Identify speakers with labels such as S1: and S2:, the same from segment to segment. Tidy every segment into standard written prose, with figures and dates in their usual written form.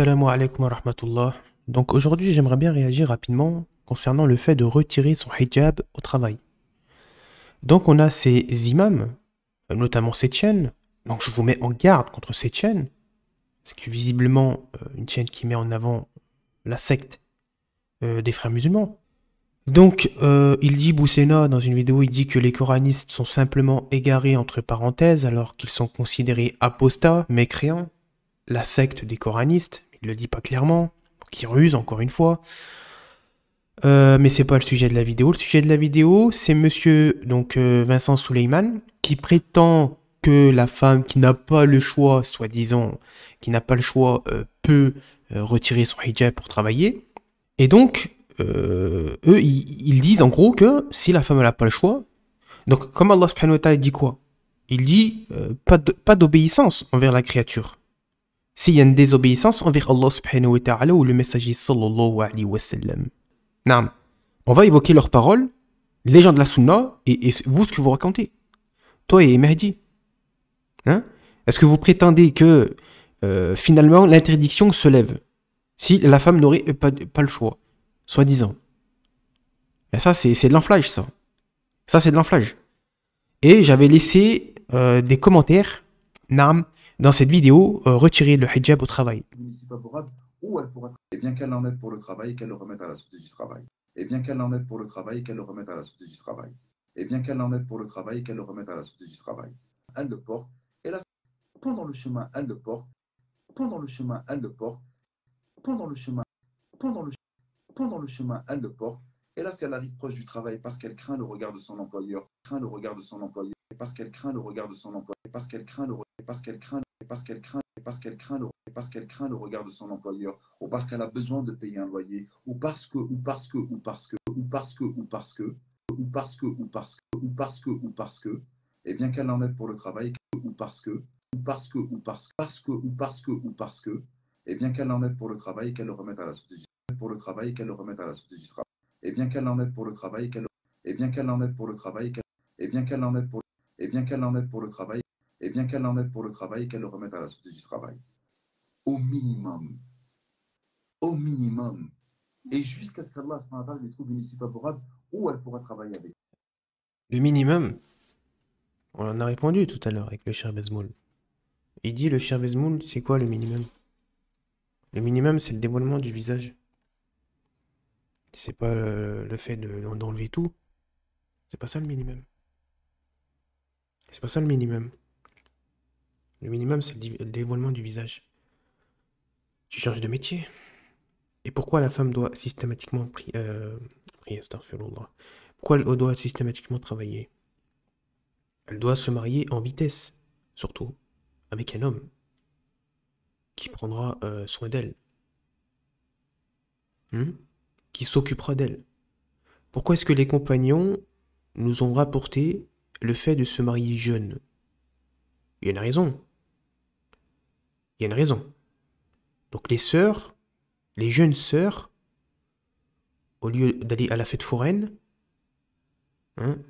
S1: Salam alaikum wa rahmatullah. Donc aujourd'hui, j'aimerais bien réagir rapidement concernant le fait de retirer son hijab au travail. Donc on a ces imams, notamment cette chaîne. Donc je vous mets en garde contre cette chaîne. C'est que visiblement une chaîne qui met en avant la secte des frères musulmans. Donc il dit Boussena dans une vidéo, il dit que les coranistes sont simplement égarés entre parenthèses alors qu'ils sont considérés apostats, mécréants. La secte des coranistes, il le dit pas clairement, qui ruse encore une fois. Mais c'est pas le sujet de la vidéo. Le sujet de la vidéo, c'est monsieur Vincent Souleyman qui prétend que la femme qui n'a pas le choix, soi-disant, qui n'a pas le choix, peut retirer son hijab pour travailler. Et donc, eux, ils disent en gros que si la femme n'a pas le choix, donc comme Allah subhanahu wa ta'ala dit quoi? Il dit pas d'obéissance envers la créature. S'il y a une désobéissance envers Allah subhanahu wa ta'ala ou le messager sallallahu alayhi wa sallam. Naam. On va évoquer leurs paroles, les gens de la sunna, et vous, ce que vous racontez. Toi et Mahdi. Hein? Est-ce que vous prétendez que finalement l'interdiction se lève si la femme n'aurait pas le choix, soi-disant? Et ça, c'est de l'enflage, ça. Ça, c'est de l'enflage. Et j'avais laissé des commentaires, Naam, dans cette vidéo, retirer le hijab au travail.
S2: Ou elle pourra, et bien qu'elle l'enlève pour le travail, qu'elle le remette à la société du travail. Et bien qu'elle l'enlève pour le travail, qu'elle le remette à la société du travail. Et bien qu'elle l'enlève pour le travail, qu'elle le remette à la société du travail. Elle le porte, et là, pendant le chemin, elle le porte, pendant le chemin, elle le porte, pendant le chemin, pendant le, pendant le chemin, elle le porte. Et lorsqu'elle arrive proche du travail, parce qu'elle craint le regard de son employeur, craint le regard de son employeur, parce qu'elle craint le regard de son employeur, parce qu'elle craint le, parce qu'elle craint, parce qu'elle craint, parce qu'elle craint le, parce qu'elle craint le regard de son employeur, ou parce qu'elle a besoin de payer un loyer, ou parce que, ou parce que, ou parce que, ou parce que, ou parce que, ou parce que, ou parce que, ou parce que, ou parce que, et bien qu'elle l'enlève pour le travail, ou parce que, ou parce que, ou parce que, ou parce que, ou parce que, et bien qu'elle l'enlève pour le travail, qu'elle le remette à la société pour le travail, qu'elle le remette à la société du travail. Et bien qu'elle l'enlève pour le travail, qu'elle, et bien qu'elle l'enlève pour le travail, et bien qu'elle l'enlève pour, et bien qu'elle l'enlève pour le travail, et bien qu'elle l'enlève pour le travail, qu'elle le remette à la société du travail. Au minimum. Au minimum. Et jusqu'à ce qu'Allah lui trouve une issue favorable où elle pourra travailler avec.
S1: Le minimum, on en a répondu tout à l'heure avec le cher Bezmoul. Il dit le cher Bezmoul, c'est quoi le minimum? Le minimum, c'est le dévoilement du visage. C'est pas le fait d'enlever tout. C'est pas ça le minimum. C'est pas ça le minimum. Le minimum, c'est le dévoilement du visage. Tu changes de métier. Et pourquoi la femme doit systématiquement prier, astaghfirullah. Pourquoi elle doit systématiquement travailler? Elle doit se marier en vitesse, surtout, avec un homme qui prendra soin d'elle, qui s'occupera d'elle. Pourquoi est-ce que les compagnons nous ont rapporté le fait de se marier jeune? Il y a une raison. Il y a une raison. Donc les sœurs, les jeunes sœurs, au lieu d'aller à la fête foraine,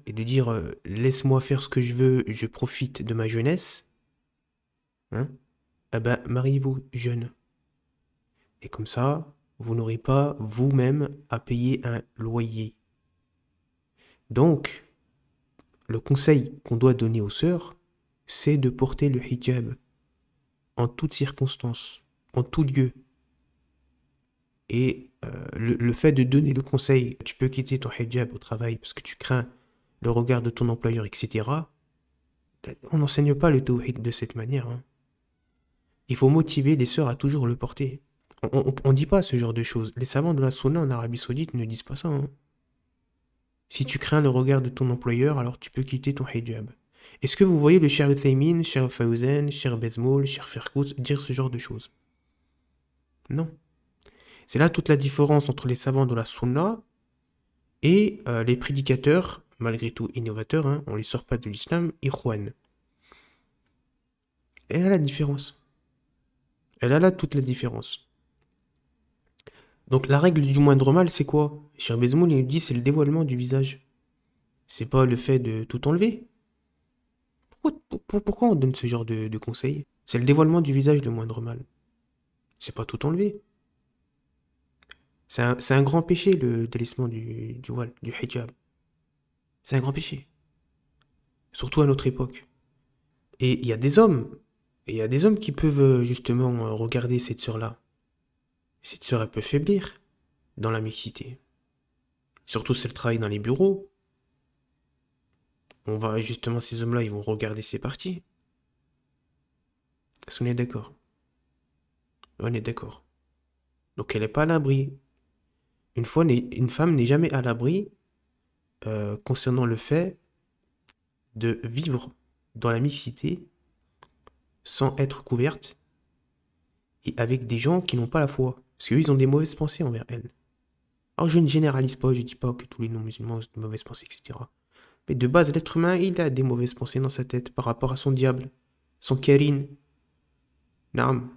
S1: et de dire laisse-moi faire ce que je veux, je profite de ma jeunesse, eh ben mariez-vous jeune. Et comme ça, vous n'aurez pas vous-même à payer un loyer. Donc, le conseil qu'on doit donner aux sœurs, c'est de porter le hijab en toutes circonstances, en tout lieu. Et le fait de donner le conseil, tu peux quitter ton hijab au travail parce que tu crains le regard de ton employeur, etc. On n'enseigne pas le tawhid de cette manière. Il faut motiver les sœurs à toujours le porter. On dit pas ce genre de choses. Les savants de la sunna en Arabie Saoudite ne disent pas ça. Si tu crains le regard de ton employeur, alors tu peux quitter ton hijab. Est-ce que vous voyez le cher Uthaymin, cher Fawzan, cher Bezmoul, cher Ferkouz dire ce genre de choses? Non. C'est là toute la différence entre les savants de la sunna et les prédicateurs, malgré tout innovateurs, on les sort pas de l'islam, ikhwan. Elle a la différence. Elle a là toute la différence. Donc la règle du moindre mal, c'est quoi? Cher Bezmoul, il dit c'est le dévoilement du visage. C'est pas le fait de tout enlever. Pourquoi on donne ce genre de conseils? C'est le dévoilement du visage le moindre mal. C'est pas tout enlever. C'est un grand péché, le délaissement du voile, du hijab. C'est un grand péché. Surtout à notre époque. Et il y a des hommes. Et il y a des hommes qui peuvent justement regarder cette sœur-là. Cette sœur, elle peut faiblir dans la mixité. Surtout si elle travaille dans les bureaux. On va justement, ces hommes-là, ils vont regarder ces parties. Est-ce qu'on est d'accord? On est d'accord. Donc elle n'est pas à l'abri. Une femme n'est jamais à l'abri concernant le fait de vivre dans la mixité sans être couverte et avec des gens qui n'ont pas la foi. Parce qu'eux, ils ont des mauvaises pensées envers elle. Alors je ne généralise pas, je dis pas que tous les non-musulmans ont de mauvaises pensées, etc. Mais de base, l'être humain, il a des mauvaises pensées dans sa tête par rapport à son diable, son Kérin. Naam.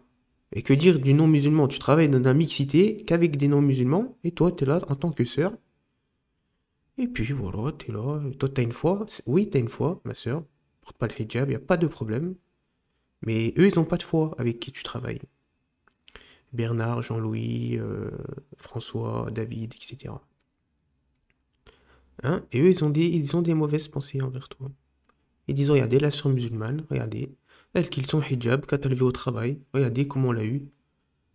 S1: Et que dire du non-musulman? Tu travailles dans la mixité qu'avec des non-musulmans, et toi, t'es là en tant que sœur. Et puis voilà, t'es là. Toi, t'as une foi. Oui, t'as une foi, ma sœur. Porte pas le hijab, y a pas de problème. Mais eux, ils ont pas de foi avec qui tu travailles. Bernard, Jean-Louis, François, David, etc. Hein? Et eux, ils ont des mauvaises pensées envers toi. Ils disent, regardez, la sœur musulmane, regardez, elle quitte son hijab quand elle vit au travail, regardez comment on l'a eu,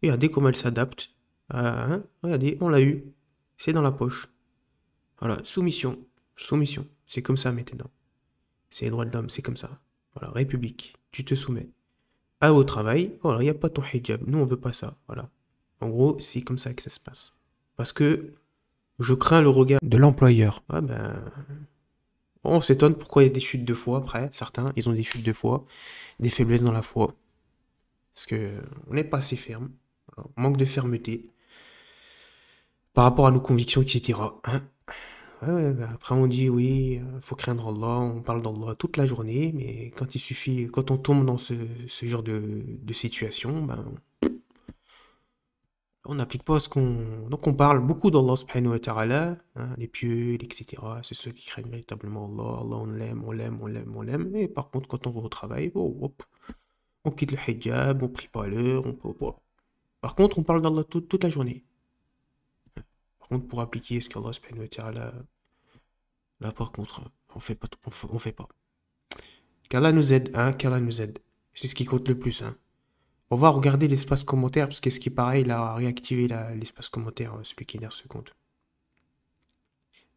S1: regardez comment elle s'adapte, hein? Regardez, on l'a eu, c'est dans la poche. Voilà, soumission, soumission, c'est comme ça maintenant. C'est les droits de l'homme, c'est comme ça. Voilà, république, tu te soumets. Ah, au travail, voilà, il n'y a pas ton hijab, nous on veut pas ça, voilà. En gros, c'est comme ça que ça se passe. Parce que je crains le regard de l'employeur. Ah ben, on s'étonne pourquoi il y a des chutes de foi après. Certains, ils ont des chutes de foi, des faiblesses dans la foi. Parce que on n'est pas assez ferme. Voilà, on manque de fermeté par rapport à nos convictions, etc. Hein. Ouais, bah, après on dit oui, faut craindre Allah, on parle d'Allah toute la journée, mais quand il suffit, quand on tombe dans ce genre de situation, ben, on n'applique pas ce qu'on... Donc on parle beaucoup d'Allah subhanahu wa ta'ala, hein, les pieux, etc. C'est ceux qui craignent véritablement Allah. Allah, on l'aime, on l'aime, on l'aime, on l'aime. Et par contre, quand on va au travail, oh, hop, on quitte le hijab, on prie pas à l'heure, bon. Par contre, on parle d'Allah toute la journée. Par contre, pour appliquer ce qu'Allah subhanahu wa ta'ala, là par contre, on fait pas. On fait pas. Qu'Allah nous aide, hein, qu'Allah nous aide. C'est ce qui compte le plus, hein. On va regarder l'espace commentaire, parce que ce qui est pareil, il a réactivé l'espace commentaire, celui qui est derrière ce compte.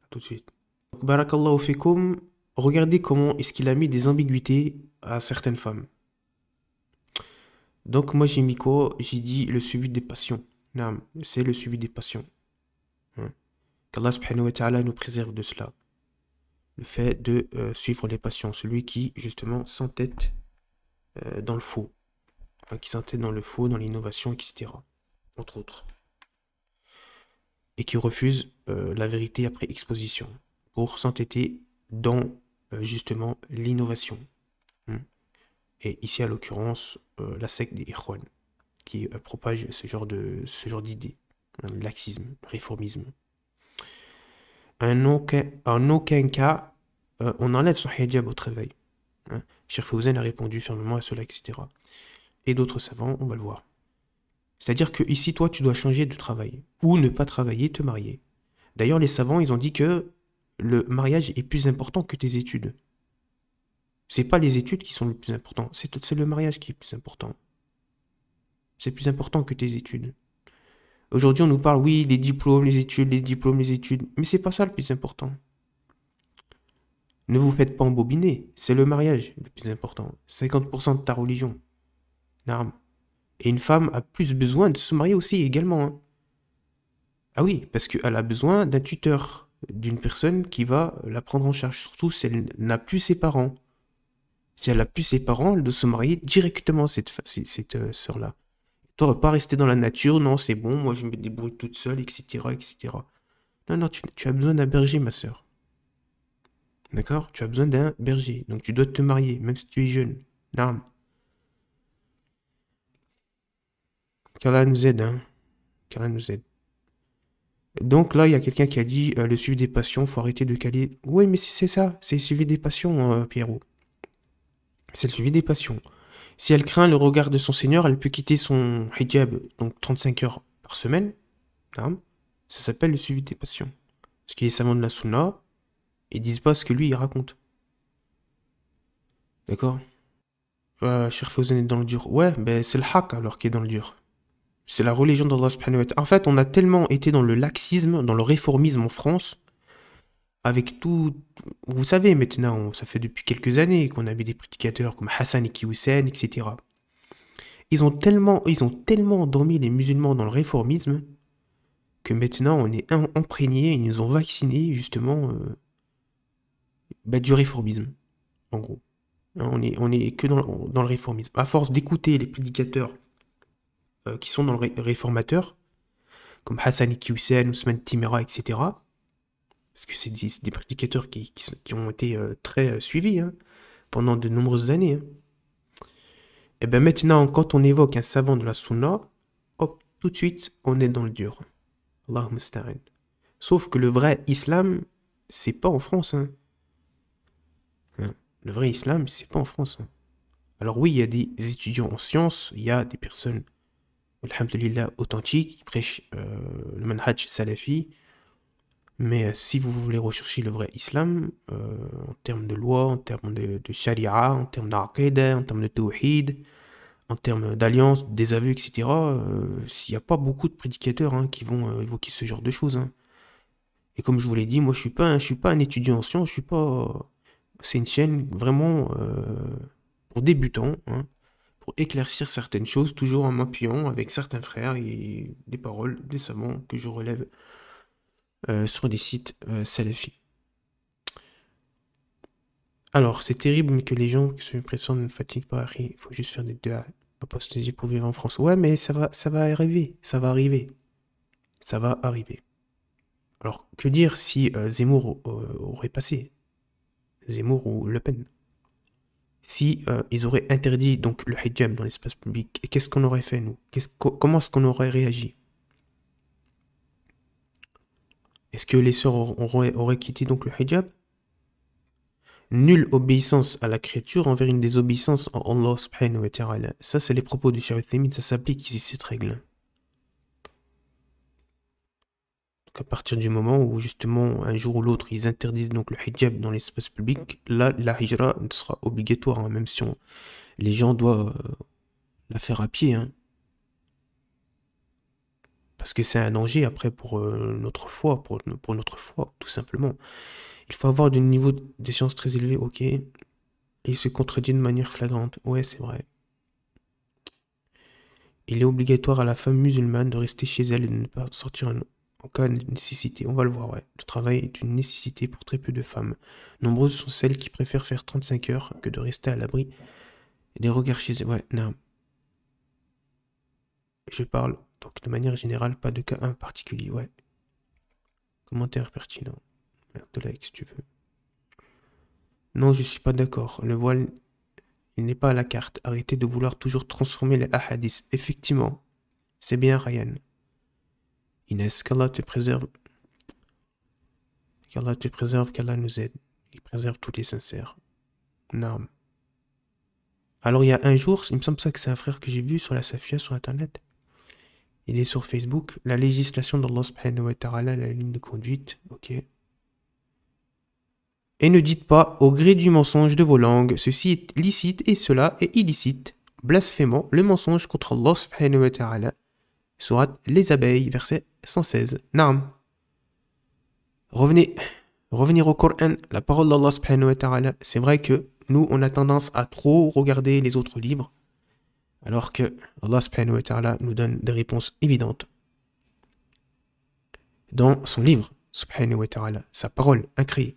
S1: À tout de suite. Donc, Barakallahu fikum, regardez comment est-ce qu'il a mis des ambiguïtés à certaines femmes. Donc moi j'ai mis quoi? J'ai dit le suivi des passions. Naam, c'est le suivi des passions. Hein. Qu'Allah subhanahu wa ta'ala nous préserve de cela. Le fait de suivre les passions. Celui qui, justement, s'entête dans le faux. Hein, qui s'entête dans le faux, dans l'innovation, etc. Entre autres. Et qui refuse la vérité après exposition. Pour s'entêter dans, justement, l'innovation. Hein. Et ici, à l'occurrence, la secte des Ikhwan, qui propage ce genre d'idées. Le laxisme, réformisme. En aucun cas, on enlève son hijab au travail. Hein. Cheikh Fawzan a répondu fermement à cela, etc. Et d'autres savants, on va le voir. C'est-à-dire que ici, toi, tu dois changer de travail. Ou ne pas travailler, te marier. D'ailleurs, les savants, ils ont dit que le mariage est plus important que tes études. C'est pas les études qui sont le plus important, c'est le mariage qui est plus important. C'est plus important que tes études. Aujourd'hui, on nous parle, oui, les diplômes, les études, les diplômes, les études. Mais c'est pas ça le plus important. Ne vous faites pas embobiner. C'est le mariage le plus important. 50% de ta religion. Naam. Et une femme a plus besoin de se marier aussi également. Hein. Ah oui, parce qu'elle a besoin d'un tuteur, d'une personne qui va la prendre en charge. Surtout si elle n'a plus ses parents. Si elle n'a plus ses parents, elle doit se marier directement, cette sœur-là. Tu ne vas pas rester dans la nature, non, c'est bon, moi je me débrouille toute seule, etc., etc. Non, non, tu as besoin d'un berger, ma sœur. D'accord? Tu as besoin d'un berger. Donc tu dois te marier, même si tu es jeune. Non. Qu'Allah nous aide, hein. Qu'Allah nous aide. Donc là, il y a quelqu'un qui a dit le suivi des passions, faut arrêter de caler. Oui, mais c'est ça, c'est le suivi des passions, Pierrot. C'est le suivi des passions. Si elle craint le regard de son Seigneur, elle peut quitter son hijab, donc 35 heures par semaine. Naam. Ça s'appelle le suivi des patients. Parce qu'il est savant de la sunna, ils disent pas ce que lui il raconte. D'accord? Cheikh Fawzan est dans le dur. Ouais, ben c'est le haq alors qui est dans le dur. C'est la religion d'Allah subhanahu wa ta'ala. En fait, on a tellement été dans le laxisme, dans le réformisme en France, avec tout. Vous savez maintenant, ça fait depuis quelques années qu'on avait des prédicateurs comme Hassan Iki Hussein, etc. Ils ont tellement endormi les musulmans dans le réformisme que maintenant on est imprégné, ils nous ont vaccinés justement du réformisme, en gros. On est que dans le réformisme. À force d'écouter les prédicateurs qui sont dans le réformateur, comme Hassan Iki Hussein, Ousmane Timera, etc., parce que c'est des prédicateurs qui ont été très suivis hein, pendant de nombreuses années. Hein. Et bien maintenant, quand on évoque un savant de la sunna, hop, tout de suite, on est dans le dur. Allahumma musta'an. Sauf que le vrai islam, c'est pas en France. Hein. Hein. Le vrai islam, c'est pas en France. Hein. Alors oui, il y a des étudiants en sciences, il y a des personnes, alhamdulillah, authentiques, qui prêchent le manhaj salafi, mais si vous voulez rechercher le vrai islam, en termes de loi, en termes de sharia, en termes d'aqidah, en termes de tawhid, en termes d'alliance, des aveux, etc., il n'y a pas beaucoup de prédicateurs hein, qui vont évoquer ce genre de choses. Hein. Et comme je vous l'ai dit, moi je suis pas un étudiant en sciences, je suis pas. C'est une chaîne vraiment pour débutants, hein, pour éclaircir certaines choses, toujours en m'appuyant avec certains frères et des paroles des savants que je relève sur des sites salafis. Alors, c'est terrible mais que les gens qui se pressent ne fatiguent pas. Il faut juste faire des deux apostasie pour vivre en France. Ouais, mais ça va arriver. Ça va arriver. Ça va arriver. Alors, que dire si Zemmour aurait passé? Zemmour ou Le Pen? Si ils auraient interdit donc le hijab dans l'espace public, qu'est-ce qu'on aurait fait, nous? Comment est-ce qu'on aurait réagi? Est-ce que les sœurs auraient quitté donc le hijab? Nulle obéissance à la créature envers une désobéissance en Allah subhanahu wa ta'ala. Ça, c'est les propos du Cheikh Uthaymin, ça s'applique ici, cette règle. Donc à partir du moment où, justement, un jour ou l'autre, ils interdisent donc le hijab dans l'espace public, là, la hijra sera obligatoire, hein, même si les gens doivent la faire à pied, hein. Parce que c'est un danger, après, pour notre foi, pour notre foi, tout simplement. Il faut avoir du niveau de science très élevé, ok. Et il se contredit de manière flagrante. Ouais, c'est vrai. Il est obligatoire à la femme musulmane de rester chez elle et de ne pas sortir en cas de nécessité. On va le voir, ouais. Le travail est une nécessité pour très peu de femmes. Nombreuses sont celles qui préfèrent faire 35 heures que de rester à l'abri des regards chez elles. Ouais, non. Je parle donc de manière générale, pas de cas en particulier, ouais. Commentaire pertinent. Merde de like si tu veux. Non, je suis pas d'accord. Le voile, il n'est pas à la carte. Arrêtez de vouloir toujours transformer les hadiths. Effectivement, c'est bien Ryan. Inès, qu'Allah te préserve. Qu'Allah te préserve, qu'Allah nous aide. Il préserve tous les sincères. Non. Alors il y a un jour, il me semble ça que c'est un frère que j'ai vu sur la Safia sur internet. Il est sur Facebook. La législation d'Allah subhanahu wa ta'ala, la ligne de conduite. Ok. Et ne dites pas, au gré du mensonge de vos langues, ceci est licite et cela est illicite, blasphémant le mensonge contre Allah subhanahu wa ta'ala. Sourate Les Abeilles, verset 116. Naam. Revenir au Coran, la parole d'Allah subhanahu wa ta'ala. C'est vrai que nous, on a tendance à trop regarder les autres livres, alors que Allah subhanahu wa ta'ala nous donne des réponses évidentes. Dans son livre, subhanahu wa ta'ala, sa parole incréée,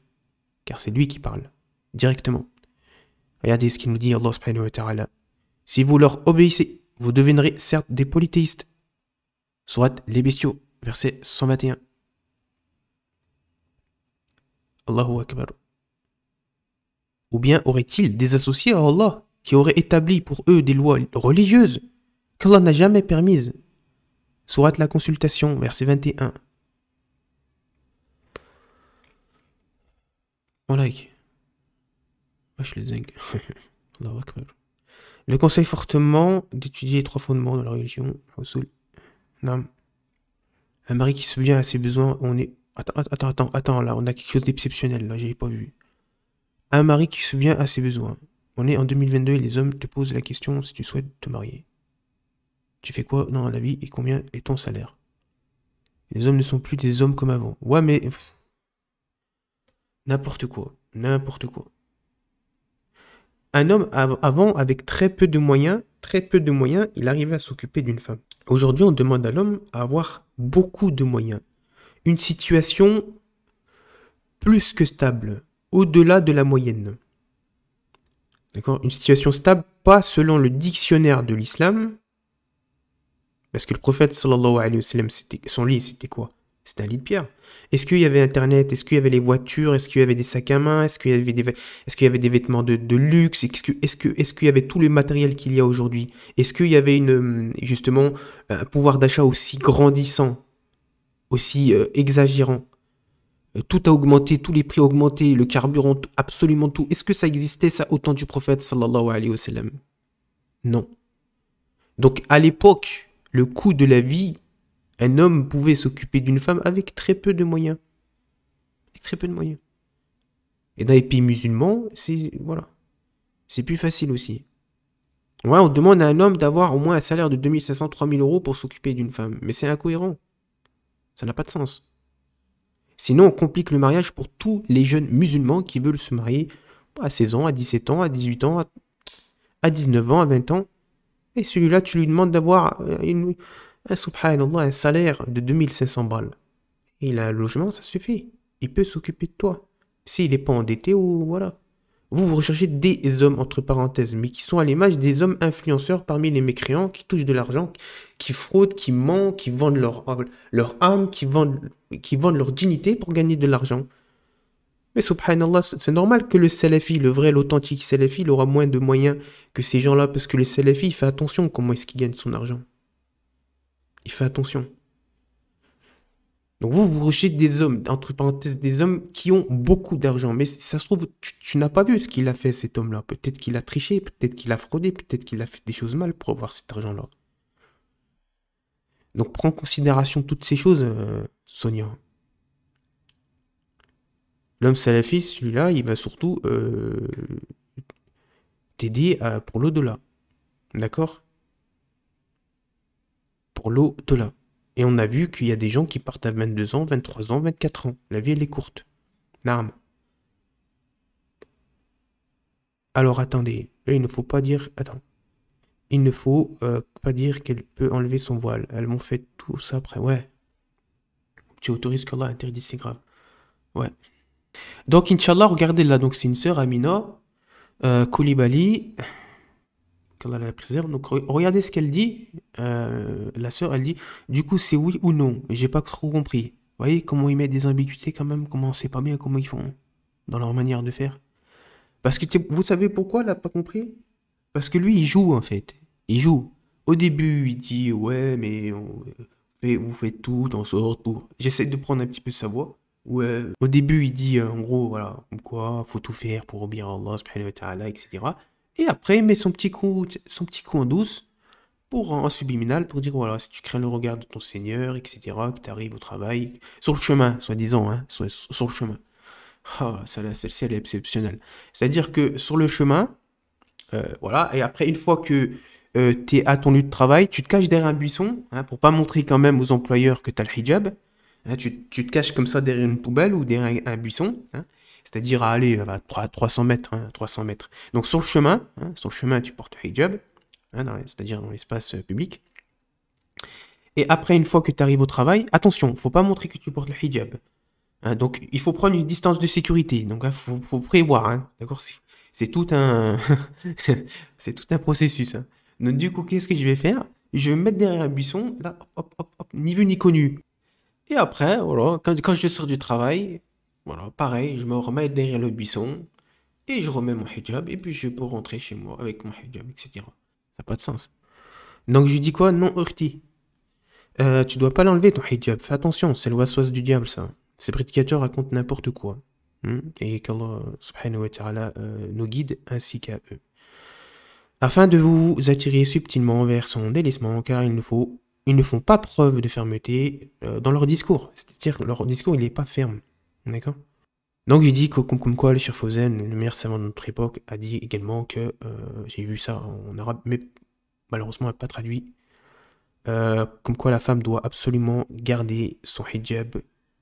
S1: car c'est lui qui parle, directement. Regardez ce qu'il nous dit, Allah subhanahu wa ta'ala. Si vous leur obéissez, vous deviendrez certes des polythéistes. Sourate Les Bestiaux, verset 121. Allahu Akbar. Ou bien auraient-ils des associés à Allah qui auraient établi pour eux des lois religieuses qu'Allah n'a jamais permises? Sourate La Consultation, verset 21. On like. Wesh les zinc. Allahu Akbar. Le conseil fortement d'étudier les 3 fondements de la religion. Usul. Naam. Un mari qui subvient à ses besoins, on est... Attends, là, on a quelque chose d'exceptionnel, là, j'avais pas vu. Un mari qui subvient à ses besoins. On est en 2022 et les hommes te posent la question si tu souhaites te marier. Tu fais quoi dans la vie et combien est ton salaire? Les hommes ne sont plus des hommes comme avant. Ouais, mais... n'importe quoi. N'importe quoi. Un homme, avant, avec très peu de moyens, il arrivait à s'occuper d'une femme. Aujourd'hui, on demande à l'homme à avoir beaucoup de moyens. Une situation plus que stable, au-delà de la moyenne. D'accord? Une situation stable, pas selon le dictionnaire de l'islam, parce que le prophète, sallallahu alayhi wa sallam, son lit, c'était quoi? C'était un lit de pierre. Est-ce qu'il y avait Internet? Est-ce qu'il y avait les voitures? Est-ce qu'il y avait des sacs à main? Est-ce qu'il y avait des vêtements de luxe? Est-ce qu'il y avait tout le matériel qu'il y a aujourd'hui? Est-ce qu'il y avait justement un pouvoir d'achat aussi grandissant, aussi exagérant? Tout a augmenté, tous les prix ont augmenté, le carburant, absolument tout. Est-ce que ça existait, ça, au temps du prophète, sallallahu alayhi wa sallam? Non. Donc, à l'époque, le coût de la vie, un homme pouvait s'occuper d'une femme avec très peu de moyens. Avec très peu de moyens. Et dans les pays musulmans, voilà, c'est plus facile aussi. Ouais, on demande à un homme d'avoir au moins un salaire de 2500, 3000 euros pour s'occuper d'une femme. Mais c'est incohérent. Ça n'a pas de sens. Sinon, on complique le mariage pour tous les jeunes musulmans qui veulent se marier à 16 ans, à 17 ans, à 18 ans, à 19 ans, à 20 ans. Et celui-là, tu lui demandes d'avoir subhanallah, un salaire de 2500 balles. Et il a un logement, ça suffit. Il peut s'occuper de toi. S'il n'est pas endetté ou voilà. Vous recherchez des hommes, entre parenthèses, mais qui sont à l'image des hommes influenceurs parmi les mécréants, qui touchent de l'argent, qui fraudent, qui mentent, qui vendent leur âme, qui vendent leur dignité pour gagner de l'argent. Mais subhanallah, c'est normal que le salafi, le vrai, l'authentique salafi, il aura moins de moyens que ces gens-là, parce que le salafi, il fait attention comment est-ce qu'il gagne son argent. Il fait attention. Donc vous recherchez des hommes, entre parenthèses, des hommes qui ont beaucoup d'argent. Mais ça se trouve, tu n'as pas vu ce qu'il a fait, cet homme-là. Peut-être qu'il a triché, peut-être qu'il a fraudé, peut-être qu'il a fait des choses mal pour avoir cet argent-là. Donc prends en considération toutes ces choses, Sonia. L'homme salafiste, celui-là, il va surtout t'aider pour l'au-delà. D'accord? Pour l'au-delà. Et on a vu qu'il y a des gens qui partent à 22 ans, 23 ans, 24 ans. La vie, elle est courte. Narme. Alors attendez, il ne faut pas dire... Attends. Il ne faut pas dire qu'elle peut enlever son voile. Elles m'ont fait tout ça après. Ouais. Tu autorises qu'Allah interdit, c'est grave. Ouais. Donc, Inch'Allah, regardez là. Donc, c'est une sœur, Amina, Koulibaly. Qu'Allah la préserve. Donc, regardez ce qu'elle dit. La sœur, elle dit, du coup, c'est oui ou non. J'ai pas trop compris. Vous voyez comment ils mettent des ambiguïtés quand même. Comment on sait pas bien comment ils font dans leur manière de faire. Parce que vous savez pourquoi elle n'a pas compris? Parce que lui, il joue en fait. Il joue. Au début, il dit ouais, mais vous faites tout en sorte pour. J'essaie de prendre un petit peu sa voix. Ouais. Au début, il dit en gros, voilà, comme quoi, faut tout faire pour obéir à Allah, subhanahu wa ta'ala, etc. Et après, il met son petit coup en douce, en subliminal, pour dire voilà, si tu crains le regard de ton Seigneur, etc., que tu arrives au travail, sur le chemin, soi-disant, hein, sur le chemin. Ah, celle-ci, elle est exceptionnelle. C'est-à-dire que sur le chemin, voilà, et après, une fois que tu es à ton lieu de travail, tu te caches derrière un buisson, hein, pour pas montrer quand même aux employeurs que tu as le hijab. Hein, tu te caches comme ça derrière une poubelle ou derrière un buisson, hein, c'est-à-dire à aller à 300 mètres, hein, 300 mètres. Donc sur le chemin, tu portes le hijab, hein, c'est-à-dire dans l'espace public. Et après, une fois que tu arrives au travail, attention, faut pas montrer que tu portes le hijab. Hein, donc il faut prendre une distance de sécurité. Donc il faut prévoir, hein, d'accord? C'est tout un c'est tout un processus. Hein. Donc du coup, qu'est-ce que je vais faire? Je vais me mettre derrière un buisson, là, hop, ni vu ni connu. Et après, voilà, quand je sors du travail, voilà, pareil, je me remets derrière le buisson et je remets mon hijab et puis je peux rentrer chez moi avec mon hijab, etc. Ça n'a pas de sens. Donc je lui dis quoi? Non, Urti. Tu dois pas l'enlever ton hijab. Fais attention, c'est le waswas du diable ça. Ces prédicateurs racontent n'importe quoi. Et qu'Allah subhanahu wa ta'ala nous guide ainsi qu'à eux. afin de vous attirer subtilement vers son délaissement, car ils ne font pas preuve de fermeté dans leur discours. C'est-à-dire que leur discours, il n'est pas ferme. D'accord? Donc il dit que, comme quoi le Cheikh Fawzan, le meilleur savant de notre époque, a dit également que, j'ai vu ça en arabe, mais malheureusement pas traduit, comme quoi la femme doit absolument garder son hijab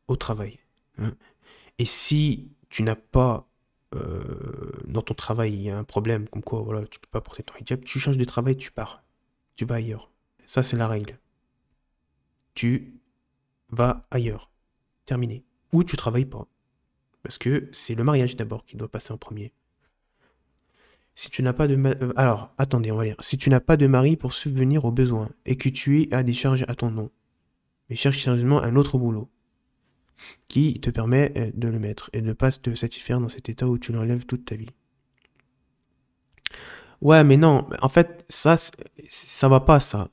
S1: au travail. Hein. Et si tu n'as pas, dans ton travail, il y a un problème, comme quoi voilà, tu peux pas porter ton hijab, tu changes de travail, tu pars. Tu vas ailleurs. Ça, c'est la règle. Tu vas ailleurs. Terminé. Ou tu travailles pas. Parce que c'est le mariage d'abord qui doit passer en premier. Si tu n'as pas de alors, attendez, on va lire. Si tu n'as pas de mari pour subvenir aux besoins et que tu as des charges à ton nom, mais cherche sérieusement un autre boulot qui te permet de le mettre et de ne pas te satisfaire dans cet état où tu l'enlèves toute ta vie. Ouais, mais non, en fait, ça va pas, ça.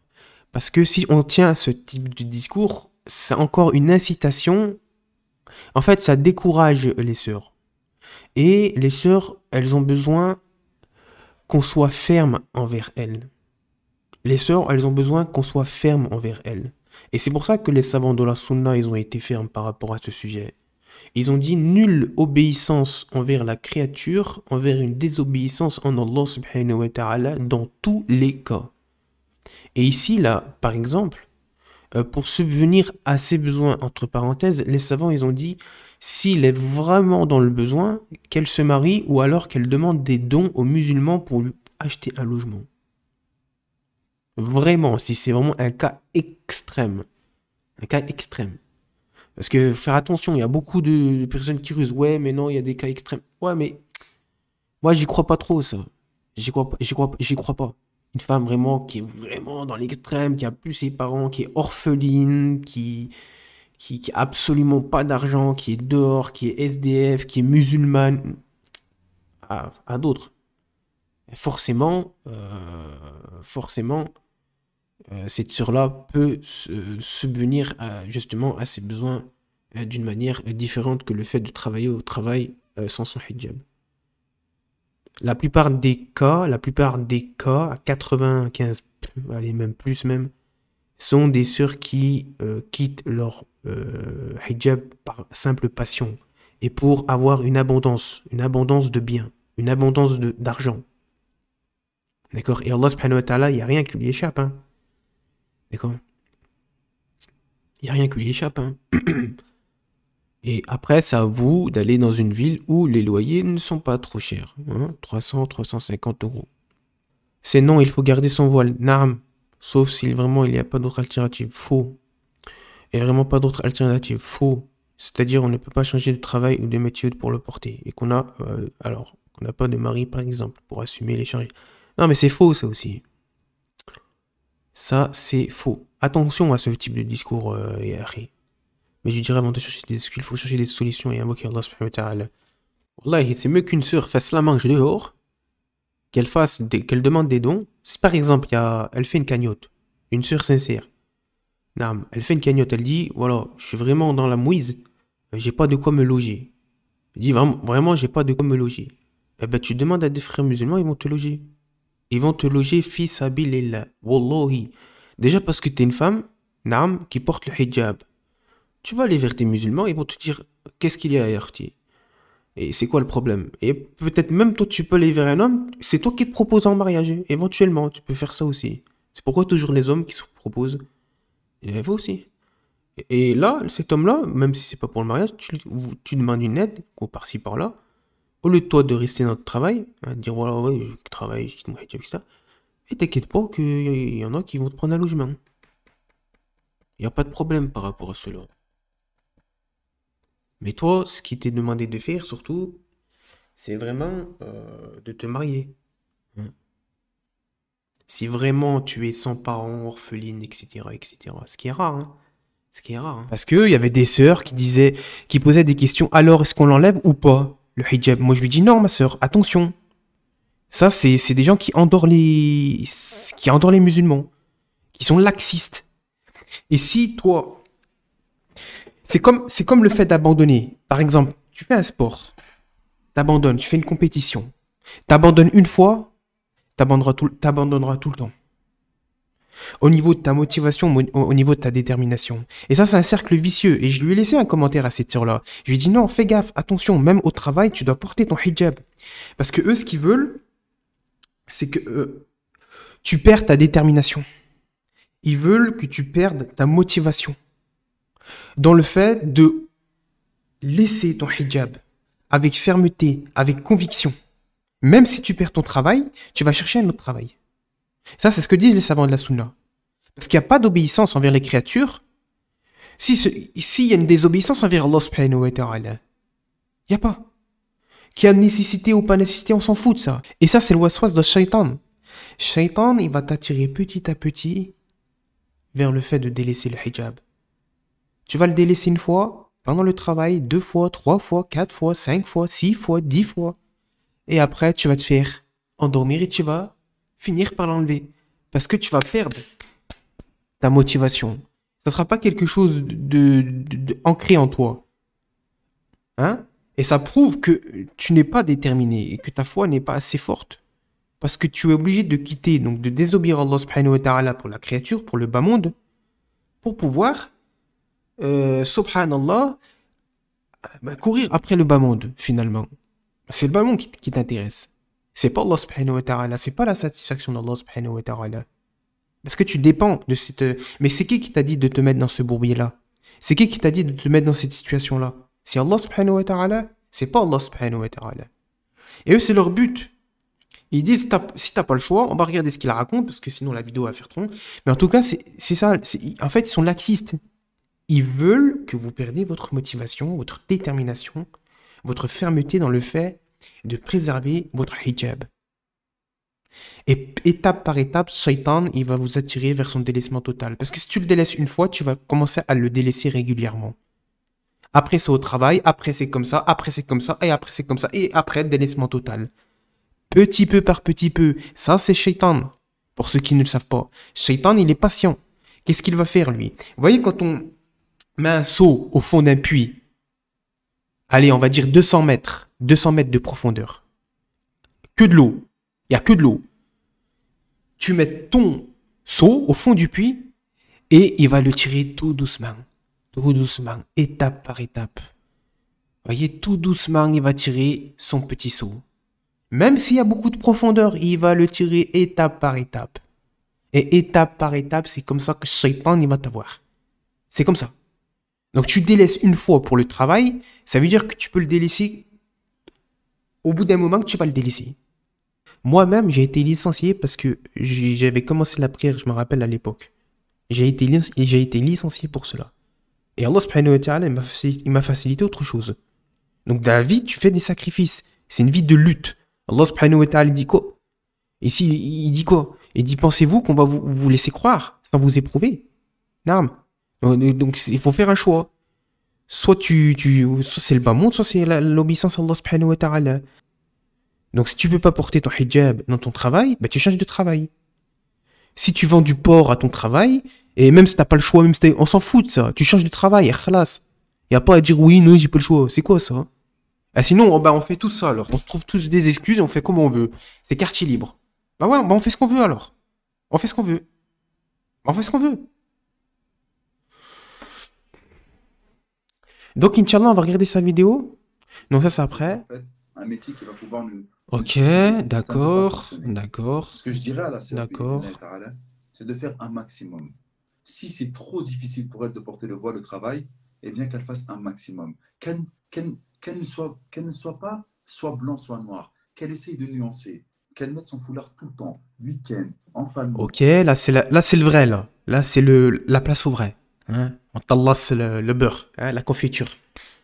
S1: Parce que si on tient à ce type de discours, c'est encore une incitation. En fait, ça décourage les sœurs. Et les sœurs, elles ont besoin qu'on soit ferme envers elles. Les sœurs, elles ont besoin qu'on soit ferme envers elles. Et c'est pour ça que les savants de la Sunna, ils ont été fermes par rapport à ce sujet. Ils ont dit nulle obéissance envers la créature, envers une désobéissance en Allah subhanahu wa ta'ala dans tous les cas. Et ici, là, par exemple, pour subvenir à ses besoins, entre parenthèses, les savants, ils ont dit, s'il est vraiment dans le besoin, qu'elle se marie ou alors qu'elle demande des dons aux musulmans pour lui acheter un logement. Vraiment, si c'est vraiment un cas extrême. Un cas extrême. Parce que faire attention, il y a beaucoup de personnes qui rusent. Ouais, mais non, il y a des cas extrêmes. Ouais, mais moi, j'y crois pas trop, ça. J'y crois pas. Une femme vraiment qui est vraiment dans l'extrême, qui a plus ses parents, qui est orpheline, qui a absolument pas d'argent, qui est dehors, qui est SDF, qui est musulmane, à d'autres. Forcément, cette sœur-là peut subvenir justement à ses besoins d'une manière différente que le fait de travailler au travail sans son hijab. La plupart des cas, à 95, allez même plus même, sont des sœurs qui quittent leur hijab par simple passion et pour avoir une abondance de biens, une abondance d'argent. D'accord? Et Allah subhanahu wa ta'ala, il n'y a rien qui lui échappe. Hein. D'accord? Il n'y a rien qui lui échappe. Hein. Et après, c'est à vous d'aller dans une ville où les loyers ne sont pas trop chers. Hein, 300, 350 euros. C'est non, il faut garder son voile. Naam. Sauf si vraiment il n'y a pas d'autre alternative. Faux. Il n'y a vraiment pas d'autre alternative. Faux. C'est-à-dire, on ne peut pas changer de travail ou de métier pour le porter. Et qu'on n'a pas de mari, par exemple, pour assumer les charges. Non, mais c'est faux, ça aussi. Ça, c'est faux. Attention à ce type de discours, Yahri. Mais je dirais avant de chercher des excuses, il faut chercher des solutions et invoquer Allah subhanahu wa ta'ala. Wallahi, c'est mieux qu'une sœur fasse la manche dehors, qu'elle demande des dons. Si par exemple, elle fait une cagnotte, une sœur sincère, Naam, elle fait une cagnotte, elle dit, voilà, je suis vraiment dans la mouise, j'ai pas de quoi me loger. Elle dit, vraiment, j'ai pas de quoi me loger. Eh ben, tu demandes à des frères musulmans, ils vont te loger. Ils vont te loger, fi sabilillah. Wallahi. Déjà parce que t'es une femme, Naam, qui porte le hijab. Tu vas aller vers tes musulmans, ils vont te dire qu'est-ce qu'il y a à Yarti. Et c'est quoi le problème? Et peut-être même toi, tu peux aller vers un homme, c'est toi qui te proposes en mariage. Éventuellement, tu peux faire ça aussi. C'est pourquoi toujours les hommes qui se proposent. Et vous aussi. Et là, cet homme-là, même si c'est pas pour le mariage, tu demandes une aide, par-ci par-là. Au lieu de toi de rester dans ton travail, de dire voilà, ouais, je travaille, je quitte mon hijab, etc. Et t'inquiète pas qu'il y en a qui vont te prendre un logement. Il n'y a pas de problème par rapport à cela. Mais toi, ce qui t'est demandé de faire, surtout, c'est vraiment de te marier. Hein. Si vraiment tu es sans parents, orpheline, etc., etc., ce qui est rare, hein. Ce qui est rare. Hein. Parce qu'il y avait des sœurs qui posaient des questions, alors est-ce qu'on l'enlève ou pas, le hijab? Moi je lui dis non, ma sœur, attention. Ça, c'est des gens qui endorment les musulmans, qui sont laxistes. Et si toi, c'est comme le fait d'abandonner. Par exemple, tu fais un sport, t'abandonnes, tu fais une compétition, t'abandonnes une fois, t'abandonneras tout le temps. Au niveau de ta motivation, au niveau de ta détermination. Et ça, c'est un cercle vicieux. Et je lui ai laissé un commentaire à cette sœur-là. Je lui ai dit non, fais gaffe, attention, même au travail, tu dois porter ton hijab. Parce que eux, ce qu'ils veulent, c'est que tu perds ta détermination. Ils veulent que tu perdes ta motivation. Dans le fait de laisser ton hijab avec fermeté, avec conviction. Même si tu perds ton travail, tu vas chercher un autre travail. Ça, c'est ce que disent les savants de la Sunna. Parce qu'il n'y a pas d'obéissance envers les créatures. S'il y a une désobéissance envers Allah subhanahu wa ta'ala, il n'y a pas. Qu'il y a nécessité ou pas nécessité, on s'en fout de ça. Et ça, c'est le waswas de shaitan. Shaitan, il va t'attirer petit à petit vers le fait de délaisser le hijab. Tu vas le délaisser une fois, pendant le travail, 2 fois, 3 fois, 4 fois, 5 fois, 6 fois, 10 fois. Et après, tu vas te faire endormir et tu vas finir par l'enlever. Parce que tu vas perdre ta motivation. Ça ne sera pas quelque chose ancré en toi. Hein? Et ça prouve que tu n'es pas déterminé et que ta foi n'est pas assez forte. Parce que tu es obligé de quitter, donc de désobéir à Allah subhanahu wa ta'ala pour la créature, pour le bas monde, pour pouvoir, subhanallah, courir après le bas monde, finalement. C'est le bas monde qui t'intéresse. C'est pas Allah subhanahu wa ta'ala, c'est pas la satisfaction d'Allah subhanahu wa ta'ala. Parce que tu dépends de cette... Mais c'est qui t'a dit de te mettre dans ce bourbier-là? C'est qui t'a dit de te mettre dans cette situation-là? C'est Allah subhanahu wa ta'ala? C'est pas Allah subhanahu wa ta'ala. Et eux, c'est leur but. Ils disent, si t'as pas le choix, on va regarder ce qu'ils racontent, parce que sinon la vidéo va faire trop long. Mais en tout cas, c'est ça. En fait, ils sont laxistes. Ils veulent que vous perdiez votre motivation, votre détermination, votre fermeté dans le fait de préserver votre hijab. Et étape par étape, Shaitan, il va vous attirer vers son délaissement total. Parce que si tu le délaisses une fois, tu vas commencer à le délaisser régulièrement. Après, c'est au travail, après, c'est comme ça, après, c'est comme ça, et après, c'est comme ça, et après, délaissement total. Petit peu par petit peu. Ça, c'est Shaitan. Pour ceux qui ne le savent pas. Shaitan, il est patient. Qu'est-ce qu'il va faire, lui? Vous voyez, quand on met un seau au fond d'un puits, allez, on va dire 200 mètres de profondeur. Que de l'eau. Il n'y a que de l'eau. Tu mets ton seau au fond du puits et il va le tirer tout doucement, étape par étape. Vous voyez, tout doucement, il va tirer son petit seau. Même s'il y a beaucoup de profondeur, il va le tirer étape par étape. Et étape par étape, c'est comme ça que Shaitan, il va t'avoir. C'est comme ça. Donc tu délaisses une fois pour le travail, ça veut dire que tu peux le délaisser au bout d'un moment que tu vas le délaisser. Moi-même, j'ai été licencié parce que j'avais commencé la prière, je me rappelle à l'époque. J'ai été licencié pour cela. Et Allah subhanahu wa ta'ala, il m'a facilité autre chose. Donc dans la vie, tu fais des sacrifices. C'est une vie de lutte. Allah subhanahu wa ta'ala dit quoi? Ici, il dit quoi? Il dit, pensez-vous qu'on va vous laisser croire sans vous éprouver? Non. Donc il faut faire un choix. Soit soit c'est le bas monde, soit c'est l'obéissance à Allah subhanahu wa ta'ala. Donc si tu peux pas porter ton hijab dans ton travail, bah, tu changes de travail. Si tu vends du porc à ton travail, et même si t'as pas le choix, on s'en fout de ça, tu changes de travail, khalas. Y a pas à dire oui, non, j'ai pas le choix, c'est quoi ça? Ah, sinon, on fait tout ça alors, on se trouve tous des excuses et on fait comme on veut. C'est quartier libre. Bah ouais, on fait ce qu'on veut alors. On fait ce qu'on veut. On fait ce qu'on veut. Donc, Inch'Allah, on va regarder sa vidéo. Donc ça, c'est après.
S2: En fait, un métier qui va pouvoir nous
S1: Ok,
S2: stimuler. Ça ne peut pas
S1: d'accord,
S2: fonctionner.
S1: d'accord,
S2: Ce que je dirais à la sœur,
S1: d'accord.
S2: c'est de faire un maximum. Si c'est trop difficile pour elle de porter le voile au travail, eh bien qu'elle fasse un maximum. Qu'elle ne soit pas soit blanc, soit noir. Qu'elle essaye de nuancer. Qu'elle mette son foulard tout le temps, week-end, en famille.
S1: Ok, là c'est le vrai là. Là c'est la place au vrai. Hein? On tallasse le beurre, hein, la confiture.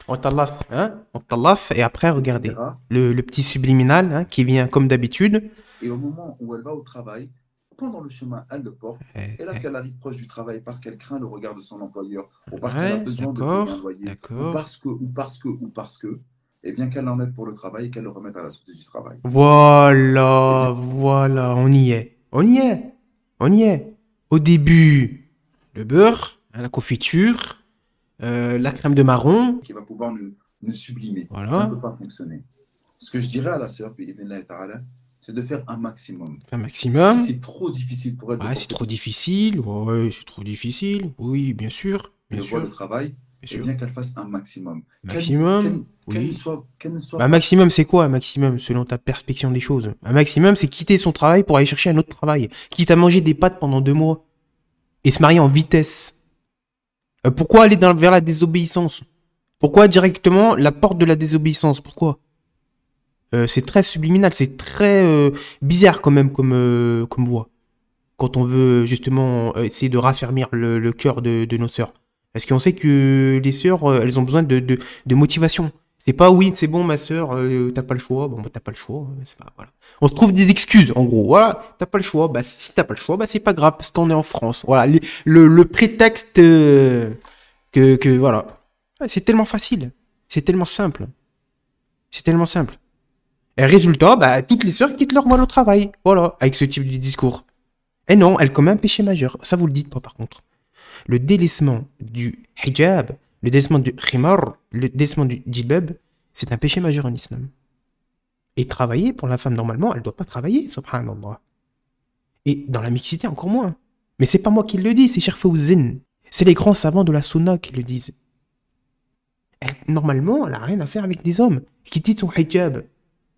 S1: On tallasse, hein? On tallasse et après regardez
S2: etc.
S1: le petit subliminal hein, qui vient comme d'habitude.
S2: Et au moment où elle va au travail, pendant le chemin, elle le porte.
S1: Eh,
S2: Et lorsqu'elle arrive proche du travail, parce qu'elle craint le regard de son employeur, ou parce qu'elle a
S1: ouais,
S2: besoin de payer un
S1: d'accord,
S2: loyer,
S1: d'accord.
S2: ou parce que, eh bien qu'elle l'enlève pour le travail et qu'elle le remette à la sortie du travail. Eh bien,
S1: Voilà, voilà, on y est. On y est. On y est. Au début, le beurre, hein, la confiture, la crème de marron.
S2: qui va pouvoir nous sublimer. Ça ne
S1: Voilà.
S2: peut pas fonctionner. Ce que je dirais à la sœur, c'est c'est de faire un maximum.
S1: Un
S2: Si
S1: maximum.
S2: c'est trop difficile pour elle de
S1: Ouais, c'est
S2: porter
S1: trop difficile. Ouais, c'est trop difficile. Oui, bien sûr. Bien
S2: le poids de
S1: sûr.
S2: travail,
S1: Bien
S2: eh
S1: sûr.
S2: bien qu'elle fasse un maximum.
S1: Maximum. Oui.
S2: Qu'elle ne soit
S1: Bah,
S2: pas
S1: maximum, c'est quoi un maximum selon ta perspective des choses? Un maximum, c'est quitter son travail pour aller chercher un autre travail. Quitte à manger des pâtes pendant 2 mois et se marier en vitesse. Pourquoi aller vers la désobéissance? Pourquoi directement la porte de la désobéissance? Pourquoi? C'est très subliminal, c'est très bizarre quand même comme voie. Quand on veut justement essayer de raffermir le cœur de nos sœurs. Parce qu'on sait que les sœurs, elles ont besoin de motivation. C'est pas oui, c'est bon ma sœur, t'as pas le choix. Bon, bah, t'as pas le choix. C'est pas, voilà. On se trouve des excuses, en gros. Voilà, t'as pas le choix. Bah, si t'as pas le choix, bah, c'est pas grave, parce qu'on est en France. Voilà, le prétexte voilà. Ouais, c'est tellement facile. C'est tellement simple. C'est tellement simple. Et résultat, bah, toutes les sœurs quittent leur voile au travail. Voilà, avec ce type de discours. Et non, elle commet un péché majeur. Ça, vous le dites pas, par contre. Le délaissement du hijab, le délaissement du khimar, le délaissement du jilbab, c'est un péché majeur en islam. Et travailler, pour la femme, normalement, elle ne doit pas travailler, subhanallah. Et dans la mixité, encore moins. Mais c'est pas moi qui le dis, c'est Cheikh Fawzin. C'est les grands savants de la sunna qui le disent. Normalement, elle n'a rien à faire avec des hommes. Qui quitte son hijab.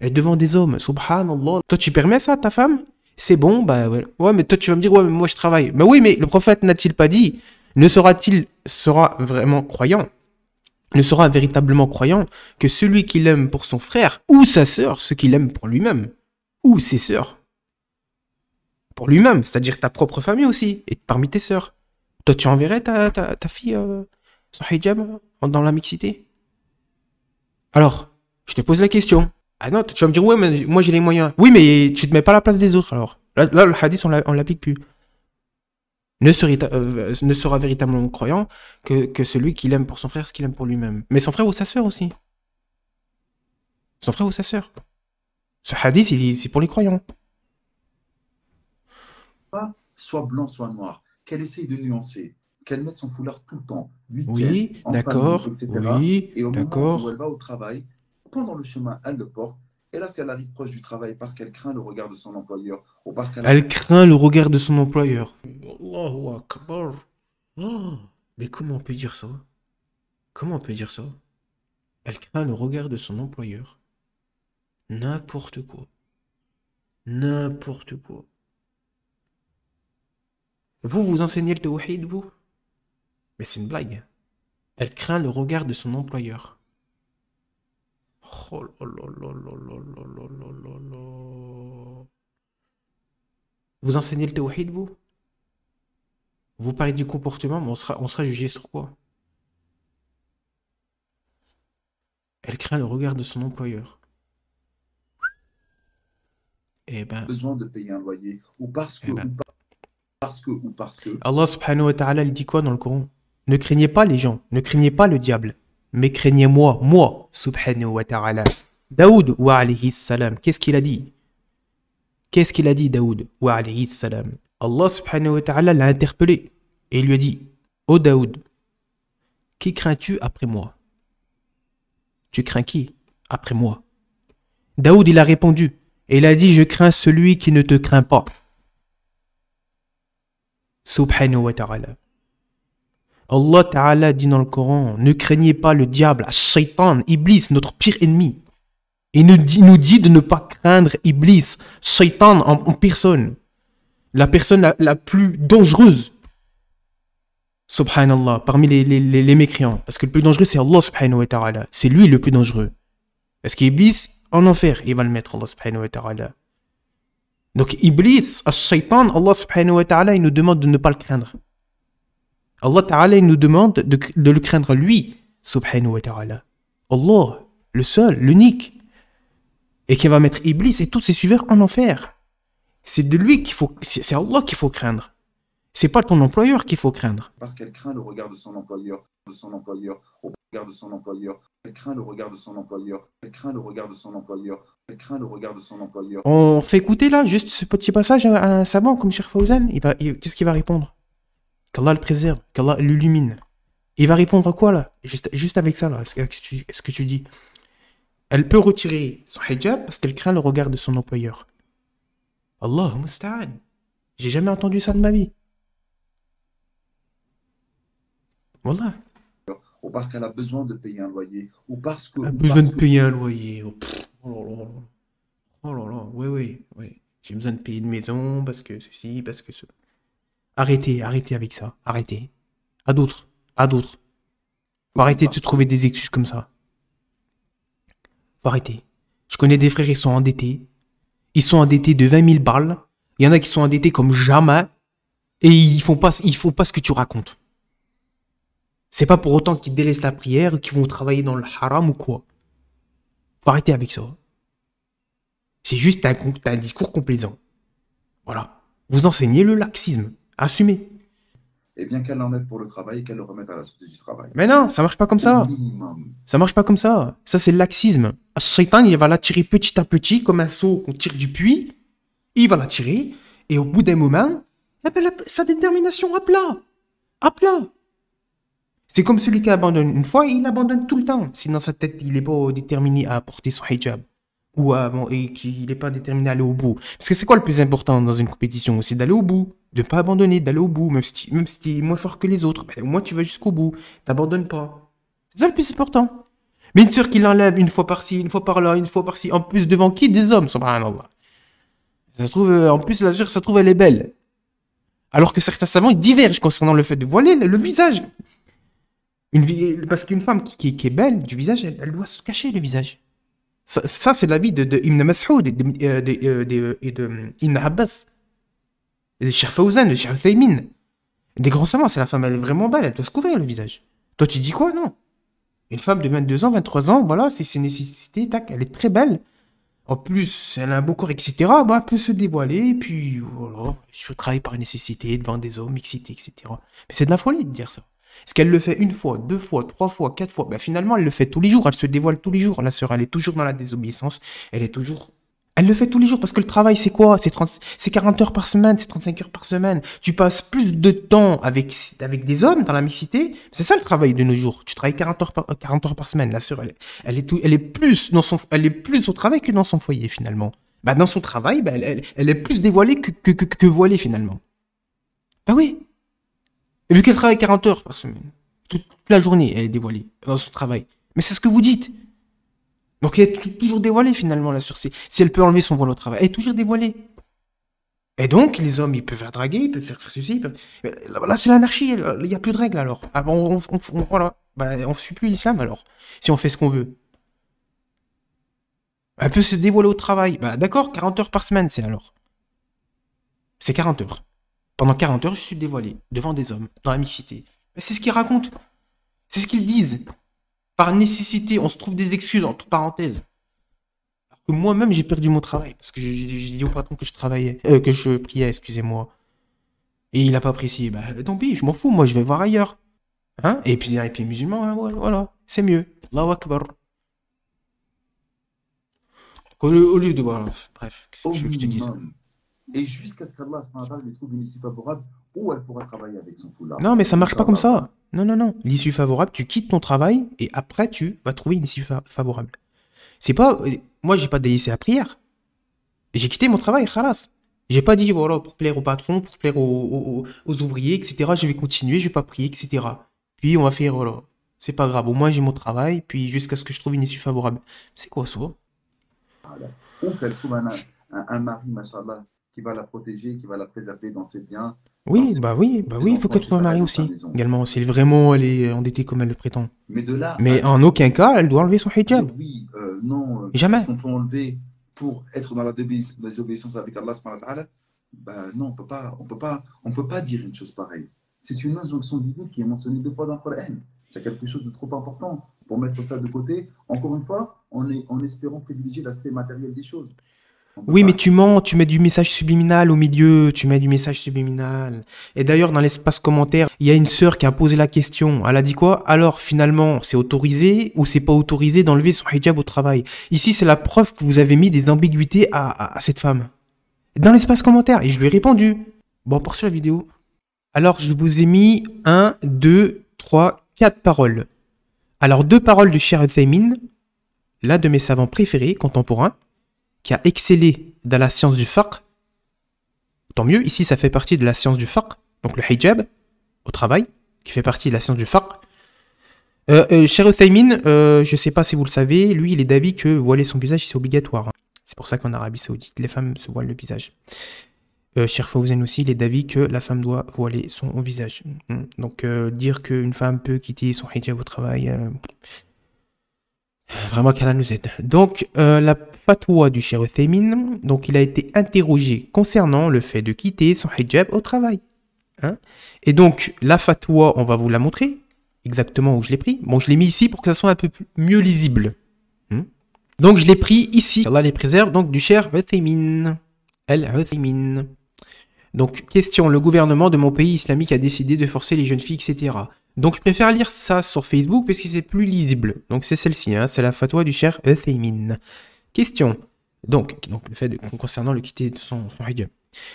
S1: Elle est devant des hommes, subhanallah. Toi, tu permets ça à ta femme? C'est bon, bah ouais. Ouais, mais toi, tu vas me dire, ouais, mais moi, je travaille. Mais oui, mais le prophète n'a-t-il pas dit, sera vraiment croyant, ne sera véritablement croyant que celui qu'il aime pour son frère ou sa sœur, ce qu'il aime pour lui-même, ou ses sœurs, pour lui-même, c'est-à-dire ta propre famille aussi, et parmi tes sœurs. Toi, tu enverrais ta fille son hijab dans la mixité? Alors, je te pose la question. Ah non, tu vas me dire, ouais, mais moi j'ai les moyens. Oui, mais tu te mets pas à la place des autres alors. Là le hadith, on l'applique plus. Ne sera véritablement croyant que celui qui l'aime pour son frère ce qu'il aime pour lui-même. Mais son frère ou sa sœur aussi. Son frère ou sa sœur. Ce hadith, c'est pour les croyants.
S2: pas soit blanc, soit noir. Qu'elle essaye de nuancer. Qu'elle mette son foulard tout le temps, week-end,
S1: Oui,
S2: en famille,
S1: d'accord.
S2: etc.
S1: Oui,
S2: Et au moment où
S1: d'accord.
S2: elle va au travail, pendant le chemin, elle le porte. Et lorsqu'elle arrive proche du travail, parce qu'elle craint le regard de son employeur, ou parce qu'elle a
S1: Elle craint le regard de son employeur. Allahu Akbar. Oh, mais comment on peut dire ça? Comment on peut dire ça? Elle craint le regard de son employeur. N'importe quoi. N'importe quoi. Vous enseignez le tawhid, vous? Mais c'est une blague. Elle craint le regard de son employeur. Oh là là là là là là là là là là. Vous enseignez le tawhid, vous? Vous parlez du comportement, mais on sera jugé sur quoi? Elle craint le regard de son employeur. Eh ben,
S2: besoin de payer un loyer, ou parce que,
S1: eh ben.
S2: ou parce que,
S1: Allah subhanahu wa ta'ala, il dit quoi dans le Coran? Ne craignez pas les gens, ne craignez pas le diable, mais craignez moi, subhanahu wa ta'ala. Daoud, wa alayhi salam, qu'est-ce qu'il a dit? Qu'est-ce qu'il a dit, Daoud, wa alayhi salam? Allah subhanahu wa ta'ala l'a interpellé et il lui a dit, ô Daoud, qui crains-tu après moi? Tu crains qui après moi? Daoud, il a répondu et il a dit, je crains celui qui ne te craint pas. Subhanahu wa ta'ala. Allah Ta'ala dit dans le Coran, ne craignez pas le diable, Shaitan, Iblis, notre pire ennemi. Il nous dit de ne pas craindre Iblis, Shaitan en personne. La personne la plus dangereuse, subhanallah, parmi les mécréants. Parce que le plus dangereux, c'est Allah subhanahu wa ta'ala. C'est lui le plus dangereux. Parce qu'Iblis, en enfer, il va le mettre, Allah subhanahu wa ta'ala. Donc Iblis, Shaitan, Allah subhanahu wa ta'ala, il nous demande de ne pas le craindre. Allah Ta'ala, il nous demande de le craindre lui, subhanahu wa ta'ala. Allah, le seul, l'unique. Et qui va mettre Iblis et tous ses suiveurs en enfer. C'est de lui qu'il faut, c'est Allah qu'il faut craindre. C'est pas ton employeur qu'il faut craindre.
S2: parce qu'elle craint le regard de son employeur, au regard de son employeur, elle craint le regard de son employeur, elle craint le regard de son employeur, elle craint le regard de son employeur.
S1: On fait écouter là, juste ce petit passage à un savant comme Cheikh Fawzan. Qu'est-ce qu'il va répondre? Qu'Allah le préserve, qu'Allah l'illumine. Il va répondre à quoi là? Juste avec ça là, est-ce que tu dis? Elle peut retirer son hijab parce qu'elle craint le regard de son employeur. Allah musta'an. J'ai jamais entendu ça de ma vie. Wallah.
S2: ou parce qu'elle a besoin de payer un loyer, ou parce que,
S1: A
S2: ou
S1: besoin de
S2: parce que,
S1: payer un loyer. Oh, oh là là. Oh là là. Oui, oui, oui. J'ai besoin de payer une maison parce que ceci, parce que ce. Arrêtez, arrêtez avec ça. Arrêtez. À d'autres. À d'autres. Faut
S2: ou
S1: arrêter de se
S2: parce que.
S1: trouver des excuses comme ça. Faut arrêter. Je connais des frères, ils sont endettés. Ils sont endettés de 20 000 balles. Il y en a qui sont endettés comme jamais. Et ils font pas ce que tu racontes. C'est pas pour autant qu'ils délaissent la prière, qu'ils vont travailler dans le haram ou quoi. Faut arrêter avec ça. C'est juste un discours complaisant. Voilà. Vous enseignez le laxisme. Assumez.
S2: Eh bien, qu'elle l'enlève pour le travail et qu'elle le remette à la société du travail.
S1: Mais non, ça marche pas comme
S2: Au
S1: ça.
S2: minimum.
S1: Ça marche pas comme ça. Ça, c'est le laxisme. Le shaitan, il va l'attirer petit à petit, comme un seau qu'on tire du puits. Il va l'attirer. Et au bout d'un moment, eh ben, sa détermination à plat. À plat. C'est comme celui qui abandonne une fois, il abandonne tout le temps. Si dans sa tête, il n'est pas déterminé à porter son hijab. Et qu'il n'est pas déterminé à aller au bout. Parce que c'est quoi le plus important dans une compétition? C'est d'aller au bout. De ne pas abandonner, d'aller au bout. Même si tu es moins fort que les autres. Ben, au moins, tu vas jusqu'au bout. T'abandonnes pas. C'est ça le plus important. Mais une sœur qui l'enlève une fois par-ci, une fois par-là, une fois par-ci. En plus, devant qui? Des hommes, subhanallah. Ça se trouve, en plus, la sœur, ça se trouve, elle est belle. Alors que certains savants, ils divergent concernant le fait de voiler le visage. Parce qu'une femme qui est belle du visage, elle doit se cacher le visage. Ça c'est l'avis de Ibn Mas'ud et de Ibn Abbas, et de Cheikh Fawzan, de Cheikh Uthaymin. Des grands savants, c'est la femme, elle est vraiment belle, elle doit se couvrir le visage. Toi, tu dis quoi? Non. Une femme de 22 ans, 23 ans, voilà, c'est ses nécessités, tac, elle est très belle. En plus, elle a un beau corps, etc. Bah, elle peut se dévoiler, puis voilà, je travaille par nécessité devant des hommes excités, etc. Mais c'est de la folie de dire ça. Est-ce qu'elle le fait une fois, deux fois, trois fois, quatre fois? Bah, finalement, elle le fait tous les jours, elle se dévoile tous les jours. La sœur, elle est toujours dans la désobéissance, elle est toujours. Elle le fait tous les jours parce que le travail, c'est quoi? C'est 40 heures par semaine, c'est 35 heures par semaine. Tu passes plus de temps avec des hommes dans la mixité. C'est ça le travail de nos jours. Tu travailles 40 heures par semaine. La sœur, elle est plus elle est plus au travail que dans son foyer finalement. Bah, dans son travail, bah, elle est plus dévoilée que voilée finalement. Bah oui. Et vu qu'elle travaille 40 heures par semaine, toute la journée, elle est dévoilée dans son travail. Mais c'est ce que vous dites. Donc elle est toujours dévoilée finalement là sur si elle peut enlever son voile au travail, elle est toujours dévoilée. Et donc les hommes ils peuvent faire draguer, ils peuvent faire ceci, là c'est l'anarchie, il n'y a plus de règles alors. Ah bon, voilà, bah, on ne suit plus l'islam alors, si on fait ce qu'on veut. Elle peut se dévoiler au travail, bah d'accord, 40 heures par semaine c'est alors. C'est 40 heures. Pendant 40 heures je suis dévoilé devant des hommes, dans la mixité. Mais c'est ce qu'ils racontent, c'est ce qu'ils disent. Par nécessité, on se trouve des excuses entre parenthèses. Que moi-même j'ai perdu mon travail parce que j'ai dit au patron que je travaillais, que je priais, excusez-moi. Et il a pas apprécié. Bah tant pis, je m'en fous, moi je vais voir ailleurs. Hein? Et puis les musulmans, hein, voilà, c'est mieux. Allahu Akbar. Au lieu de voilà, bref,
S2: Au
S1: je veux que je te dise.
S2: minimum. Et jusqu'à ce qu'Allah lui trouve une issue favorable où elle pourra travailler avec son foulard.
S1: Non, mais ça marche pas comme
S2: Inch'Allah.
S1: ça. Non, non, non. L'issue favorable, tu quittes ton travail et après tu vas trouver une issue favorable. C'est pas. Moi, j'ai pas délaissé la prière. J'ai quitté mon travail, khalas. J'ai pas dit, voilà, pour plaire au patron, pour plaire aux ouvriers, etc. Je vais continuer, je vais pas prier, etc. Puis on va faire, voilà. C'est pas grave, au moins j'ai mon travail, puis jusqu'à ce que je trouve une issue favorable. C'est quoi ça?
S2: Voilà. Ou qu'elle trouve un mari, machallah, qui va la protéger, qui va la préserver dans ses biens, dans
S1: Oui, bah
S2: ses
S1: oui, il faut
S2: enfants,
S1: qu'elle trouve un
S2: etc.
S1: mari
S2: et dans sa
S1: aussi.
S2: maison.
S1: Également, si vraiment elle est endettée comme elle le prétend.
S2: Mais de là à
S1: Mais en aucun cas, elle doit enlever son
S2: dire
S1: hijab.
S2: oui, non, est-ce
S1: Jamais.
S2: qu'on peut enlever pour être dans la désobéissance avec Allah subhanahu wa ta'ala? Ben non, on peut pas dire une chose pareille. C'est une injonction divine qui est mentionnée 2 fois dans le Coran. C'est quelque chose de trop important pour mettre ça de côté. Encore une fois, en espérant privilégier l'aspect matériel des choses. On peut
S1: Oui, mais
S2: pas.
S1: tu mens, tu mets du message subliminal au milieu, tu mets du message subliminal. Et d'ailleurs, dans l'espace commentaire, il y a une sœur qui a posé la question. Elle a dit quoi? Alors, finalement, c'est autorisé ou c'est pas autorisé d'enlever son hijab au travail? Ici, c'est la preuve que vous avez mis des ambiguïtés à cette femme. Dans l'espace commentaire. Et je lui ai répondu. Bon, pour la vidéo. Alors, je vous ai mis 1, 2, 3, 4 paroles. Alors, 2 paroles de Cheikh Uthaymin, l'un de mes savants préférés, contemporains, qui a excellé dans la science du fiqh, tant mieux. Ici, ça fait partie de la science du fiqh, donc le hijab au travail, qui fait partie de la science du fiqh. Cheikh Uthaymin, je ne sais pas si vous le savez, lui, il est d'avis que voiler son visage, c'est obligatoire. C'est pour ça qu'en Arabie Saoudite, les femmes se voilent le visage. Cheikh Fawzan aussi, il est d'avis que la femme doit voiler son visage. Donc, dire qu'une femme peut quitter son hijab au travail, vraiment qu'Allah nous aide. Donc, la fatwa du Cheikh Uthaymin, donc il a été interrogé concernant le fait de quitter son hijab au travail. Hein. Et donc, la fatwa, on va vous la montrer. Exactement où je l'ai pris. Bon, je l'ai mis ici pour que ça soit un peu mieux lisible. Donc, je l'ai pris ici. Allah les préserve. Donc, du Cheikh Uthaymin. Al-Uthaymin. Donc, question. Le gouvernement de mon pays islamique a décidé de forcer les jeunes filles, etc. Donc, je préfère lire ça sur Facebook parce que c'est plus lisible. Donc, c'est celle-ci. Hein, c'est la fatwa du Cheikh Uthaymin. Question. Donc le fait concernant le quitter de son hijab.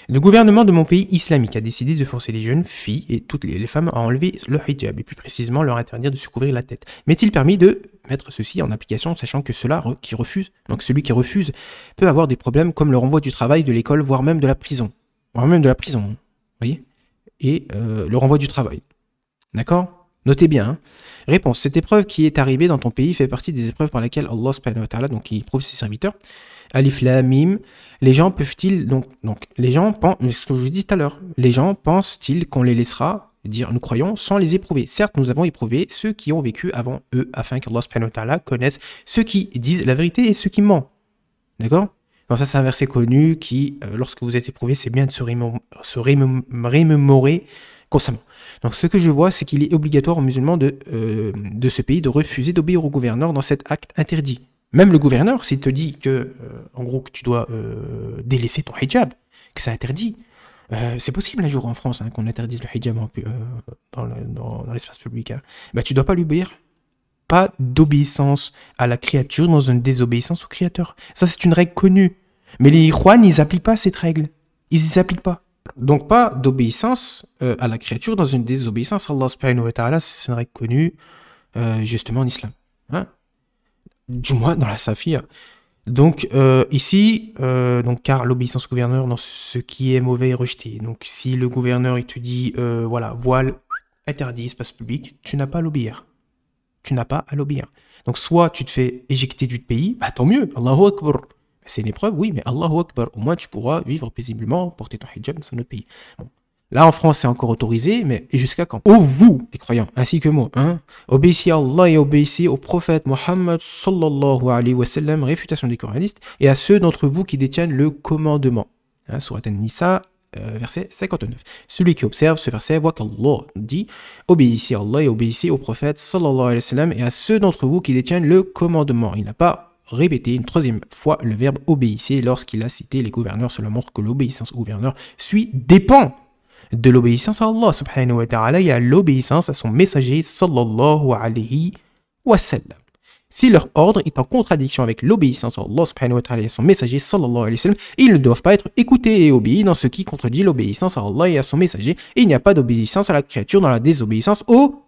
S1: Le gouvernement de mon pays islamique a décidé de forcer les jeunes filles et toutes les femmes à enlever le hijab et plus précisément leur interdire de se couvrir la tête. M'est-il permis de mettre ceci en application, sachant que celui qui refuse peut avoir des problèmes comme le renvoi du travail, de l'école, voire même de la prison. Vous voyez. Et le renvoi du travail. D'accord? Notez bien. Hein. Réponse. Cette épreuve qui est arrivée dans ton pays fait partie des épreuves par lesquelles Allah subhanahu wa ta'ala, donc il éprouve ses serviteurs. Alif Lam Mim. Les gens peuvent-ils donc les gens pensent, ce que je vous dis tout à l'heure, les gens pensent-ils qu'on les laissera dire nous croyons sans les éprouver? Certes, nous avons éprouvé ceux qui ont vécu avant eux afin qu'Allah subhanahu wa ta'ala connaisse ceux qui disent la vérité et ceux qui mentent. D'accord? Donc ça c'est un verset connu qui, lorsque vous êtes éprouvé, c'est bien de se remémorer constamment. Donc ce que je vois, c'est qu'il est obligatoire aux musulmans de ce pays de refuser d'obéir au gouverneur dans cet acte interdit. Même le gouverneur, s'il te dit que, en gros, que tu dois délaisser ton hijab, que c'est interdit, c'est possible un jour en France hein, qu'on interdise le hijab dans l'espace public. Hein. Bah, tu dois pas lui obéir. Pas d'obéissance à la créature dans une désobéissance au créateur. Ça, c'est une règle connue. Mais les Ikhwan, ils n'appliquent pas cette règle. Ils n'y appliquent pas. Donc, pas d'obéissance à la créature dans une désobéissance à Allah subhanahu wa ta'ala. C'est une règle connue, justement, en islam. Hein? Du moins dans la Safia. Donc ici, car l'obéissance au gouverneur dans ce qui est mauvais est rejetée. Donc si le gouverneur il te dit voilà, voile interdit, espace public, tu n'as pas à l'obéir. Tu n'as pas à l'obéir. Donc soit tu te fais éjecter du pays, bah tant mieux, Allahu Akbar. C'est une épreuve, oui, mais Allahu Akbar. Au moins tu pourras vivre paisiblement, porter ton hijab dans un autre pays. Bon. Là, en France, c'est encore autorisé, mais jusqu'à quand? Oh, vous, les croyants, ainsi que moi, hein, obéissez à Allah et obéissez au prophète Mohammed sallallahu alayhi wa sallam, réfutation des coranistes, et à ceux d'entre vous qui détiennent le commandement. Hein, Surat An-Nisa, verset 59. Celui qui observe ce verset voit qu'Allah dit obéissez à Allah et obéissez au prophète sallallahu alayhi wa sallam, et à ceux d'entre vous qui détiennent le commandement. Il n'a pas répété une troisième fois le verbe obéissez lorsqu'il a cité les gouverneurs. Cela montre que l'obéissance au gouverneur dépend de l'obéissance à Allah subhanahu wa ta'ala et à l'obéissance à son messager sallallahu alayhi wa sallam. Si leur ordre est en contradiction avec l'obéissance à Allah subhanahu wa ta'ala et à son messager sallallahu alayhi wa sallam, ils ne doivent pas être écoutés et obéis dans ce qui contredit l'obéissance à Allah et à son messager. Et il n'y a pas d'obéissance à la créature dans la désobéissance au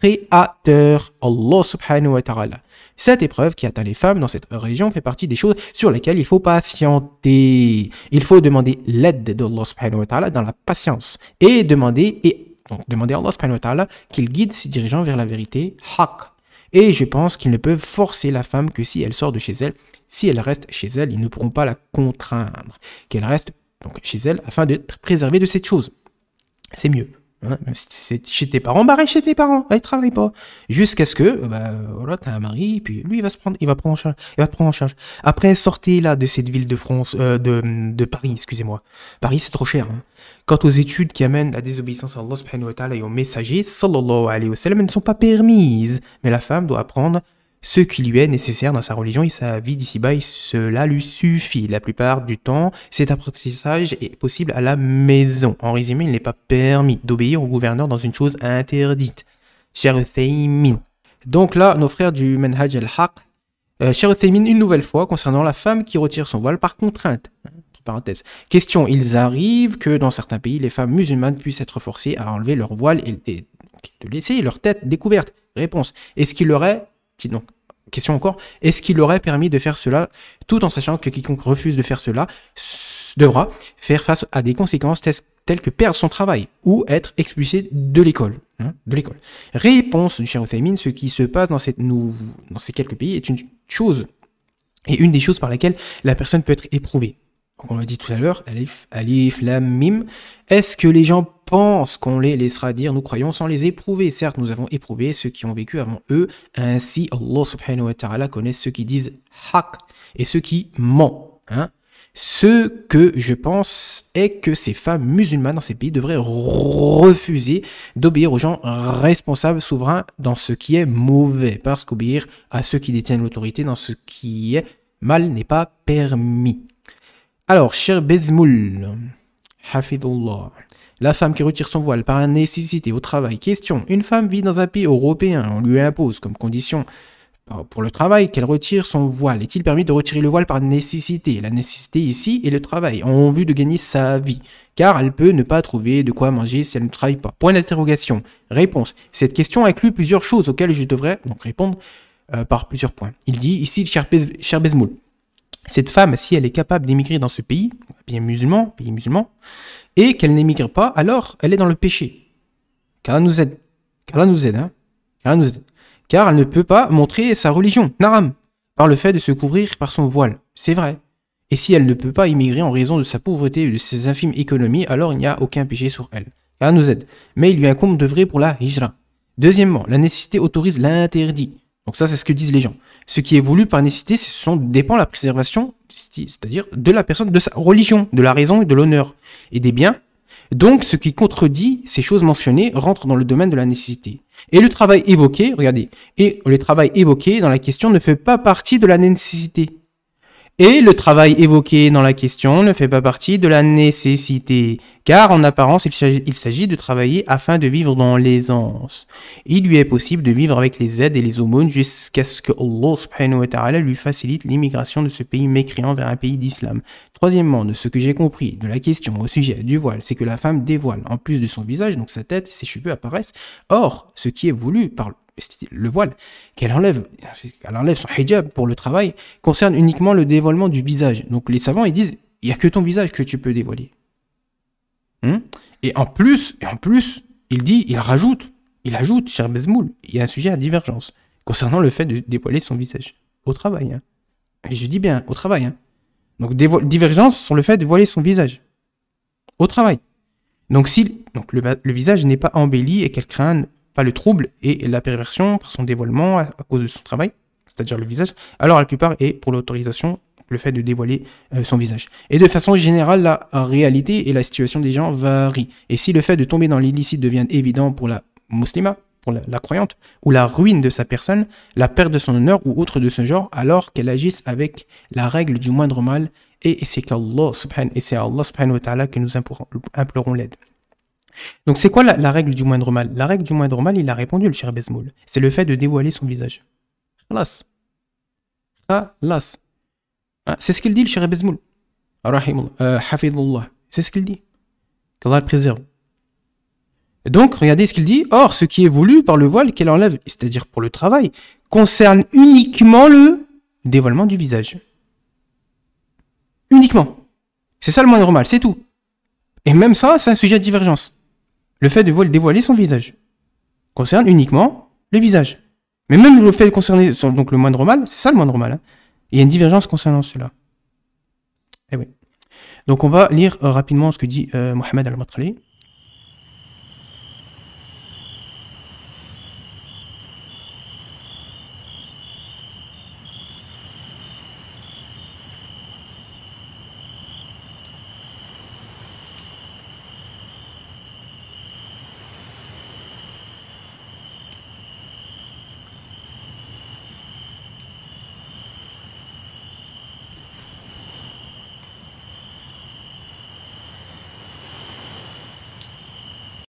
S1: Créateur, Allah subhanahu wa ta'ala. Cette épreuve qui atteint les femmes dans cette région fait partie des choses sur lesquelles il faut patienter. Il faut demander l'aide d'Allah subhanahu wa ta'ala dans la patience. Et demander à Allah subhanahu wa ta'ala qu'il guide ses dirigeants vers la vérité, haqq. Et je pense qu'ils ne peuvent forcer la femme que si elle sort de chez elle. Si elle reste chez elle, ils ne pourront pas la contraindre. Qu'elle reste donc chez elle afin d'être préservée de cette chose. C'est mieux. Hein, même si c'est chez tes parents, bah reste chez tes parents, ils travaillent pas. Jusqu'à ce que, voilà, t'as un mari, puis lui, il va te prendre en charge. Après, sortez là de cette ville de France, de Paris, excusez-moi. Paris, c'est trop cher. Hein. Quant aux études qui amènent la désobéissance à Allah subhanahu wa ta'ala et aux messagers, sallallahu alayhi wa sallam, elles ne sont pas permises. Mais la femme doit apprendre ce qui lui est nécessaire dans sa religion et sa vie d'ici-bas, et cela lui suffit. La plupart du temps, cet apprentissage est possible à la maison. En résumé, il n'est pas permis d'obéir au gouverneur dans une chose interdite. Cheikh Uthaymin. Donc là, nos frères du Manhaj al-Haq, Cheikh Uthaymin, une nouvelle fois, concernant la femme qui retire son voile par contrainte. Entre parenthèses. Question, il arrive que dans certains pays, les femmes musulmanes puissent être forcées à enlever leur voile et de laisser leur tête découverte. Réponse, est-ce qu'il aurait... Donc, question encore, est-ce qu'il aurait permis de faire cela tout en sachant que quiconque refuse de faire cela devra faire face à des conséquences telles que perdre son travail ou être expulsé de l'école. Réponse du cher Othaymin, ce qui se passe dans ces quelques pays est une chose, et une des choses par lesquelles la personne peut être éprouvée. Donc on l'a dit tout à l'heure, alif, lam, mim. Est-ce que les gens pensent qu'on les laissera dire nous croyons sans les éprouver? Certes, nous avons éprouvé ceux qui ont vécu avant eux, ainsi Allah subhanahu wa ta'ala connaît ceux qui disent haq et ceux qui mentent. Ce que je pense est que ces femmes musulmanes dans ces pays devraient refuser d'obéir aux gens responsables, souverains dans ce qui est mauvais, parce qu'obéir à ceux qui détiennent l'autorité dans ce qui est mal n'est pas permis. Alors, cher Bezmoul, Hafidullah, la femme qui retire son voile par nécessité au travail. Question, une femme vit dans un pays européen, on lui impose comme condition pour le travail qu'elle retire son voile. Est-il permis de retirer le voile par nécessité? La nécessité ici est le travail, en vue de gagner sa vie, car elle peut ne pas trouver de quoi manger si elle ne travaille pas. Point d'interrogation. Réponse. Cette question inclut plusieurs choses auxquelles je devrais donc répondre par plusieurs points. Il dit ici, cher Bezmoul, cette femme, si elle est capable d'émigrer dans ce pays musulman, et qu'elle n'émigre pas, alors elle est dans le péché. Car elle nous aide. Car elle ne peut pas montrer sa religion, naram, par le fait de se couvrir par son voile. C'est vrai. Et si elle ne peut pas immigrer en raison de sa pauvreté et de ses infimes économies, alors il n'y a aucun péché sur elle. Car elle nous aide. Mais il lui incombe d'œuvrer pour la hijra. Deuxièmement, la nécessité autorise l'interdit. Donc ça, c'est ce que disent les gens. Ce qui est voulu par nécessité, dépend de la préservation, c'est-à-dire de la personne, de sa religion, de la raison et de l'honneur, et des biens. Donc, ce qui contredit ces choses mentionnées rentre dans le domaine de la nécessité. Et le travail évoqué, regardez, et le travail évoqué dans la question ne fait pas partie de la nécessité. Et le travail évoqué dans la question ne fait pas partie de la nécessité, car en apparence, il s'agit de travailler afin de vivre dans l'aisance. Il lui est possible de vivre avec les aides et les aumônes jusqu'à ce que Allah subhanahu wa ta'ala lui facilite l'immigration de ce pays mécréant vers un pays d'islam. Troisièmement, de ce que j'ai compris de la question au sujet du voile, c'est que la femme dévoile, en plus de son visage, donc sa tête et ses cheveux apparaissent. Or, ce qui est voulu par le voile, qu'elle enlève son hijab pour le travail, concerne uniquement le dévoilement du visage. Donc les savants, ils disent, il n'y a que ton visage que tu peux dévoiler. Et en plus, il rajoute, cher Bezmoul, il y a un sujet à divergence concernant le fait de dévoiler son visage au travail. Je dis bien, au travail. Donc divergence sur le fait de voiler son visage au travail. Donc le visage n'est pas embelli et qu'elle craint pas le trouble et la perversion par son dévoilement à cause de son travail, c'est-à-dire le visage, alors la plupart est pour l'autorisation, le fait de dévoiler son visage. Et de façon générale, la réalité et la situation des gens varient. Et si le fait de tomber dans l'illicite devient évident pour la musulmane, pour la croyante, ou la ruine de sa personne, la perte de son honneur ou autre de ce genre, alors qu'elle agisse avec la règle du moindre mal, et c'est à Allah subhanahu wa ta'ala que nous implorons l'aide. Donc c'est quoi la règle du moindre mal? La règle du moindre mal, il a répondu le cher Bezmoul. C'est le fait de dévoiler son visage. Khalas. C'est ce qu'il dit le cher Bezmoul. Hafidullah. C'est ce qu'il dit. Qu'Allah le préserve. Et donc, regardez ce qu'il dit. Or, ce qui est voulu par le voile qu'elle enlève, c'est-à-dire pour le travail, concerne uniquement le dévoilement du visage. Uniquement. C'est ça le moindre mal, c'est tout. Et même ça, c'est un sujet de divergence. Le fait de dévoiler son visage concerne uniquement le visage. Mais même le fait de concerner donc le moindre mal, c'est ça le moindre mal. Il y a une divergence concernant cela. Eh oui. Donc on va lire rapidement ce que dit Mohamed al-Matrali.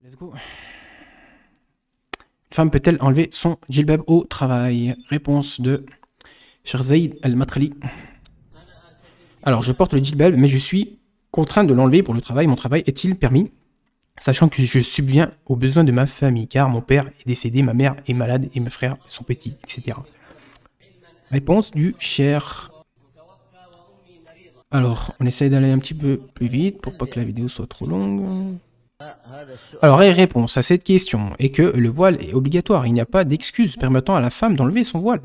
S1: Let's go. Une femme peut-elle enlever son djilbab au travail? Réponse de Cher Zaïd al-Matrali. Alors, je porte le djilbab, mais je suis contraint de l'enlever pour le travail. Mon travail est-il permis? Sachant que je subviens aux besoins de ma famille, car mon père est décédé, ma mère est malade et mes frères sont petits, etc. Réponse du cher Alors, on essaye d'aller un petit peu plus vite pour pas que la vidéo soit trop longue. Alors, elle répond à cette question est que le voile est obligatoire. Il n'y a pas d'excuse permettant à la femme d'enlever son voile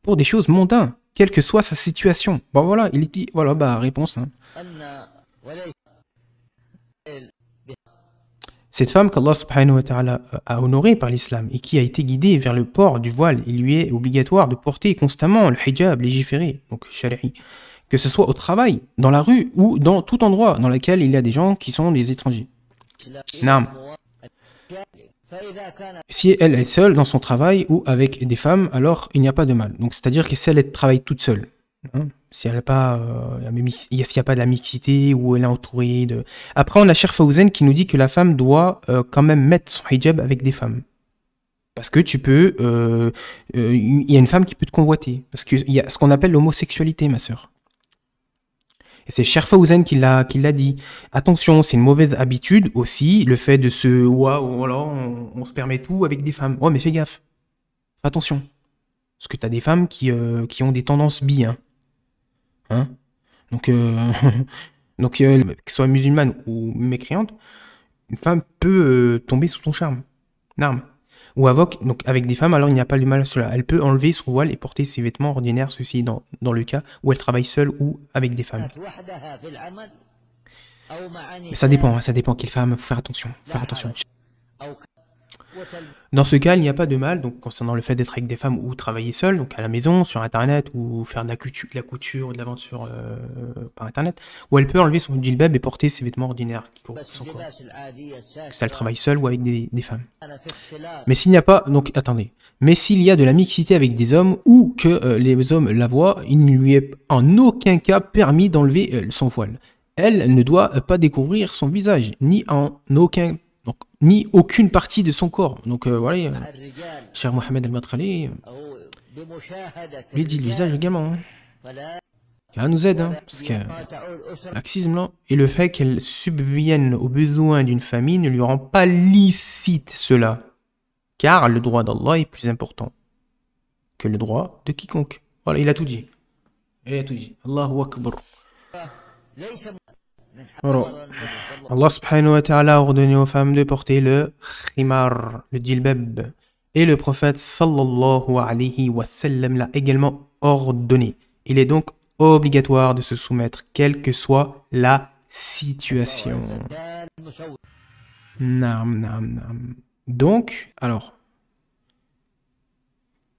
S1: pour des choses mondaines, quelle que soit sa situation. Bon voilà, il dit, voilà, bah réponse. Hein. Cette femme qu'Allah subhanahu wa ta'ala a honorée par l'islam et qui a été guidée vers le port du voile, il lui est obligatoire de porter constamment le hijab légiféré, donc shari'i, que ce soit au travail, dans la rue ou dans tout endroit dans lequel il y a des gens qui sont des étrangers. Naam. Si elle est seule dans son travail ou avec des femmes, alors il n'y a pas de mal. Donc c'est-à-dire que si elle travaille toute seule, hein, si elle n'a pas, s'il n'y a pas de la mixité ou elle est entourée de. Après, on a Cheikh Fawzan qui nous dit que la femme doit quand même mettre son hijab avec des femmes. Parce que tu peux, il y a une femme qui peut te convoiter. Parce qu'il y a ce qu'on appelle l'homosexualité, ma sœur. Et c'est Cheikh Fawzan qui l'a dit. Attention, c'est une mauvaise habitude aussi, le fait de se... Waouh, voilà, on se permet tout avec des femmes. Ouais, mais fais gaffe. Fais attention. Parce que t'as des femmes qui ont des tendances bi, hein. Hein. Donc, donc qu'elle soit musulmane ou mécréante, une femme peut tomber sous ton charme. N'arme. Ou donc avec des femmes, alors il n'y a pas de mal à cela. Elle peut enlever son voile et porter ses vêtements ordinaires, ceci dans le cas où elle travaille seule ou avec des femmes. Mais ça dépend quelle femme, faut faire attention, Dans ce cas, il n'y a pas de mal, donc concernant le fait d'être avec des femmes ou travailler seul, donc à la maison, sur internet, ou faire de la couture ou de la vente par internet, où elle peut enlever son djilbab et porter ses vêtements ordinaires qui couvrent son corps. Que ça, elle travaille seule ou avec des femmes. Mais s'il n'y a pas, donc attendez, mais s'il y a de la mixité avec des hommes ou que les hommes la voient, il ne lui est en aucun cas permis d'enlever son voile. Elle ne doit pas découvrir son visage, ni aucune partie de son corps. Donc voilà, cher Mohamed El-Matrali, lui dit le visage également. Ça nous aide, hein, parce que laxisme là, et le fait qu'elle subvienne aux besoins d'une famille ne lui rend pas licite cela, car le droit d'Allah est plus important que le droit de quiconque. Voilà, il a tout dit. Allahu Akbar. Alors, Allah subhanahu wa ta'ala a ordonné aux femmes de porter le khimar, le djilbab. Et le prophète sallallahu alayhi wa sallam l'a également ordonné. Il est donc obligatoire de se soumettre, quelle que soit la situation. Donc, alors,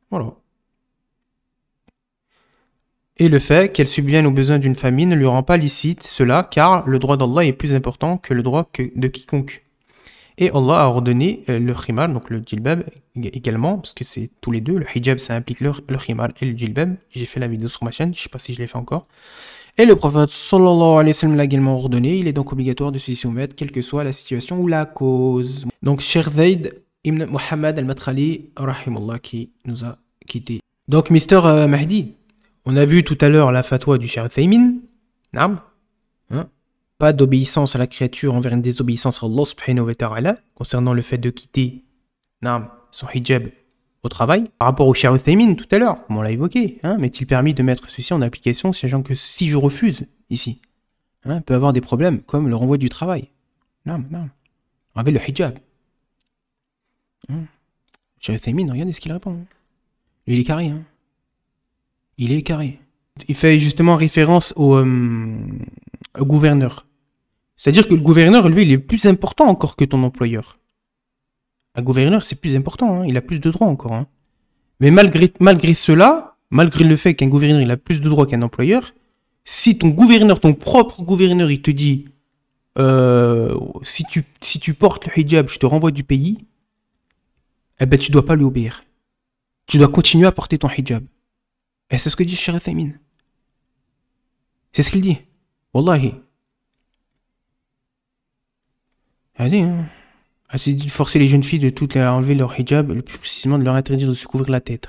S1: voilà. Et le fait qu'elle subvienne aux besoins d'une famille ne lui rend pas licite cela, car le droit d'Allah est plus important que le droit de quiconque. Et Allah a ordonné le khimar, donc le djilbab également, parce que c'est tous les deux. Le hijab, ça implique le khimar et le djilbab. J'ai fait la vidéo sur ma chaîne, je ne sais pas si je l'ai fait encore. Et le prophète sallallahu alayhi wa sallam l'a également ordonné. Il est donc obligatoire de s'y soumettre, quelle que soit la situation ou la cause. Donc, Cheikh Zayd ibn Mohammed al-Matrali, rahimallah, qui nous a quittés. Donc, Mister Mahdi, on a vu tout à l'heure la fatwa du Cheikh Uthaymin. Hein? Pas d'obéissance à la créature envers une désobéissance à Allah subhanahu wa ta'ala, concernant le fait de quitter son hijab au travail. Par rapport au Cheikh Uthaymin tout à l'heure, comme on l'a évoqué, m'est-il permis de mettre ceci en application, sachant que si je refuse ici, peut avoir des problèmes comme le renvoi du travail. Avec le hijab. Cheikh Uthaymin, regardez ce qu'il répond. Lui, il est carré. Il est carré. Il fait justement référence au gouverneur. C'est-à-dire que le gouverneur, lui, il est plus important encore que ton employeur. Un gouverneur, c'est plus important, il a plus de droits encore. Mais malgré cela, malgré le fait qu'un gouverneur il a plus de droits qu'un employeur, si ton propre gouverneur, il te dit si tu portes le hijab, je te renvoie du pays, eh ben tu dois pas lui obéir. Tu dois continuer à porter ton hijab. Et c'est ce que dit Cheikh Uthaymin. C'est ce qu'il dit. Wallahi. Allez, c'est dit de forcer les jeunes filles à enlever leur hijab, le plus précisément de leur interdire de se couvrir la tête.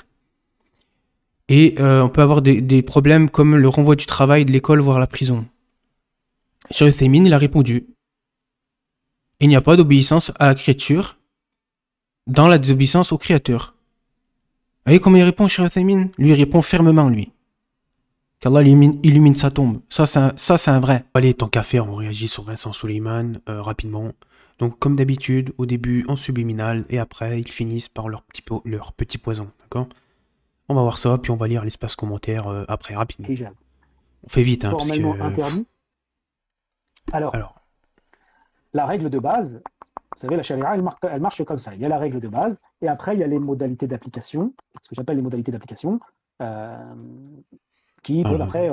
S1: Et on peut avoir des problèmes comme le renvoi du travail, de l'école, voire la prison. Cheikh Uthaymin, il a répondu. Il n'y a pas d'obéissance à la créature dans la désobéissance au créateur. Vous voyez comment il répond, Cheikh Uthaymin? Lui, il répond fermement, lui. Qu'Allah illumine sa tombe. Ça, c'est un vrai. Allez, tant qu'à faire, on réagit sur Vincent Suleiman rapidement. Donc, comme d'habitude, au début en subliminal, et après, ils finissent par leur petit poison. D'accord? On va voir ça, puis on va lire l'espace commentaire après, rapidement.
S3: hijab.
S1: On fait vite, hein, parce
S3: Formellement
S1: que...
S3: interdit. Alors, la règle de base, vous savez, la charia, elle marche comme ça. Il y a la règle de base, et après, il y a les modalités d'application, ce que j'appelle les modalités d'application, qui peuvent après,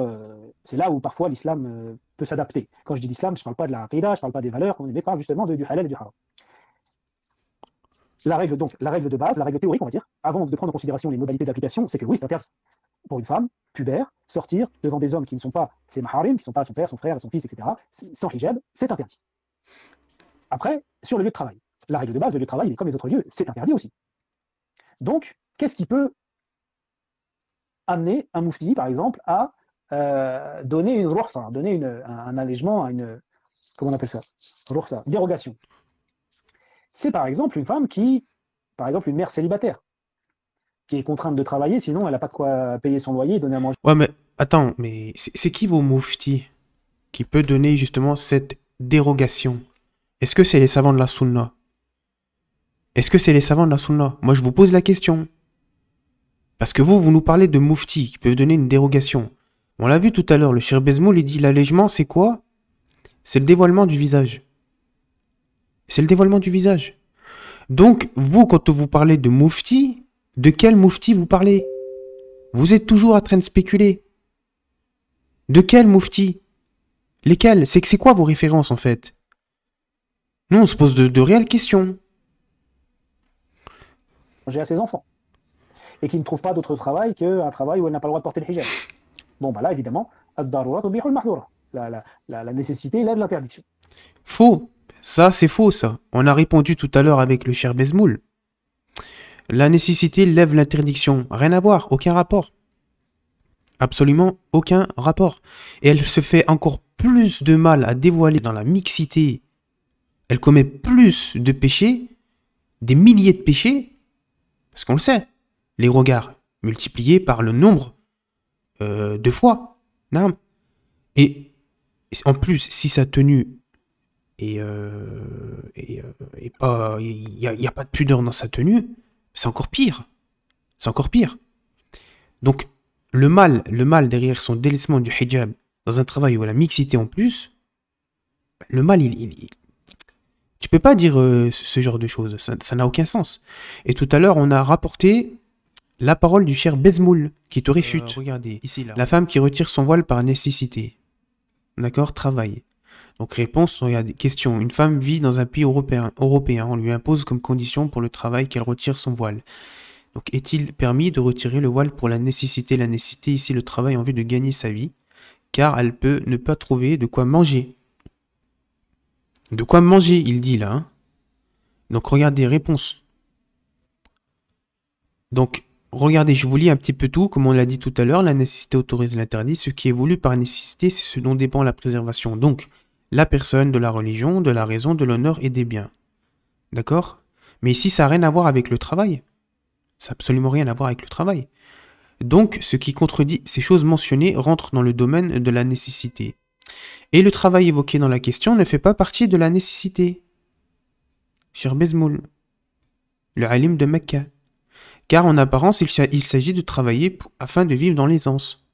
S3: c'est là où parfois l'islam peut s'adapter. Quand je dis l'islam, je ne parle pas de la aqidah, je ne parle pas des valeurs, mais je parle justement du halal et du haram. La règle de base, la règle théorique, on va dire, avant de prendre en considération les modalités d'application, c'est que oui, c'est interdit pour une femme pubère sortir devant des hommes qui ne sont pas ses maharim, qui ne sont pas son père, son frère, son fils, etc., sans hijab, c'est interdit. Après, sur le lieu de travail, la règle de base, le lieu de travail, il est comme les autres lieux, c'est interdit aussi. Donc, qu'est-ce qui peut amener un moufti, par exemple, à donner une rukhsa, donner un allègement, comment on appelle ça, rukhsa, dérogation. C'est par exemple une femme par exemple une mère célibataire, qui est contrainte de travailler, sinon elle n'a pas de quoi payer son loyer et donner à manger.
S1: Ouais, mais attends, mais c'est qui vos mouftis qui peut donner justement cette dérogation? Est-ce que c'est les savants de la sunna? Est-ce que c'est les savants de la sunna? Moi, je vous pose la question. Parce que vous nous parlez de moufti qui peut donner une dérogation. On l'a vu tout à l'heure, le Cheikh Bezmoul, il dit l'allègement, c'est quoi? C'est le dévoilement du visage. C'est le dévoilement du visage. Donc, vous, quand vous parlez de moufti, de quel moufti vous parlez? Vous êtes toujours en train de spéculer. De quel moufti? Lesquels? C'est quoi vos références, en fait? Nous, on se pose de réelles questions.
S3: À ses enfants. Et qui ne trouve pas d'autre travail qu'un travail où elle n'a pas le droit de porter le hijab. Bon, bah là, évidemment, la nécessité lève l'interdiction.
S1: Faux. Ça, c'est faux, ça. On a répondu tout à l'heure avec le cher Bezmoul. La nécessité lève l'interdiction. Rien à voir, aucun rapport. Absolument aucun rapport. Et elle se fait encore plus de mal à dévoiler dans la mixité. Elle commet plus de péchés, des milliers de péchés, parce qu'on le sait, les regards multipliés par le nombre de fois. Et en plus, si sa tenue et pas, il n'y a pas de pudeur dans sa tenue, c'est encore pire. C'est encore pire. Donc, le mal derrière son délaissement du hijab dans un travail où la mixité en plus, le mal, tu peux pas dire ce genre de choses. Ça n'a aucun sens. Et tout à l'heure, on a rapporté la parole du cher Bezmoul qui te réfute. Regardez, ici, là. La femme qui retire son voile par nécessité. D'accord? Travail. Donc réponse, regardez, question. Une femme vit dans un pays européen. On lui impose comme condition pour le travail qu'elle retire son voile. Donc est-il permis de retirer le voile pour la nécessité? La nécessité, ici, le travail en vue de gagner sa vie, car elle peut ne pas trouver de quoi manger. De quoi manger, il dit là. Hein. Donc regardez, réponse. Donc, regardez, je vous lis un petit peu tout, comme on l'a dit tout à l'heure, la nécessité autorise l'interdit. Ce qui est voulu par nécessité, c'est ce dont dépend la préservation. Donc, la personne, de la religion, de la raison, de l'honneur et des biens. D'accord? Mais ici, ça n'a rien à voir avec le travail. Ça n'a absolument rien à voir avec le travail. Donc, ce qui contredit ces choses mentionnées rentre dans le domaine de la nécessité. Et le travail évoqué dans la question ne fait pas partie de la nécessité. Cher Bezmoul, le alim de Mecca. Car en apparence, il s'agit de travailler afin de vivre dans l'aisance.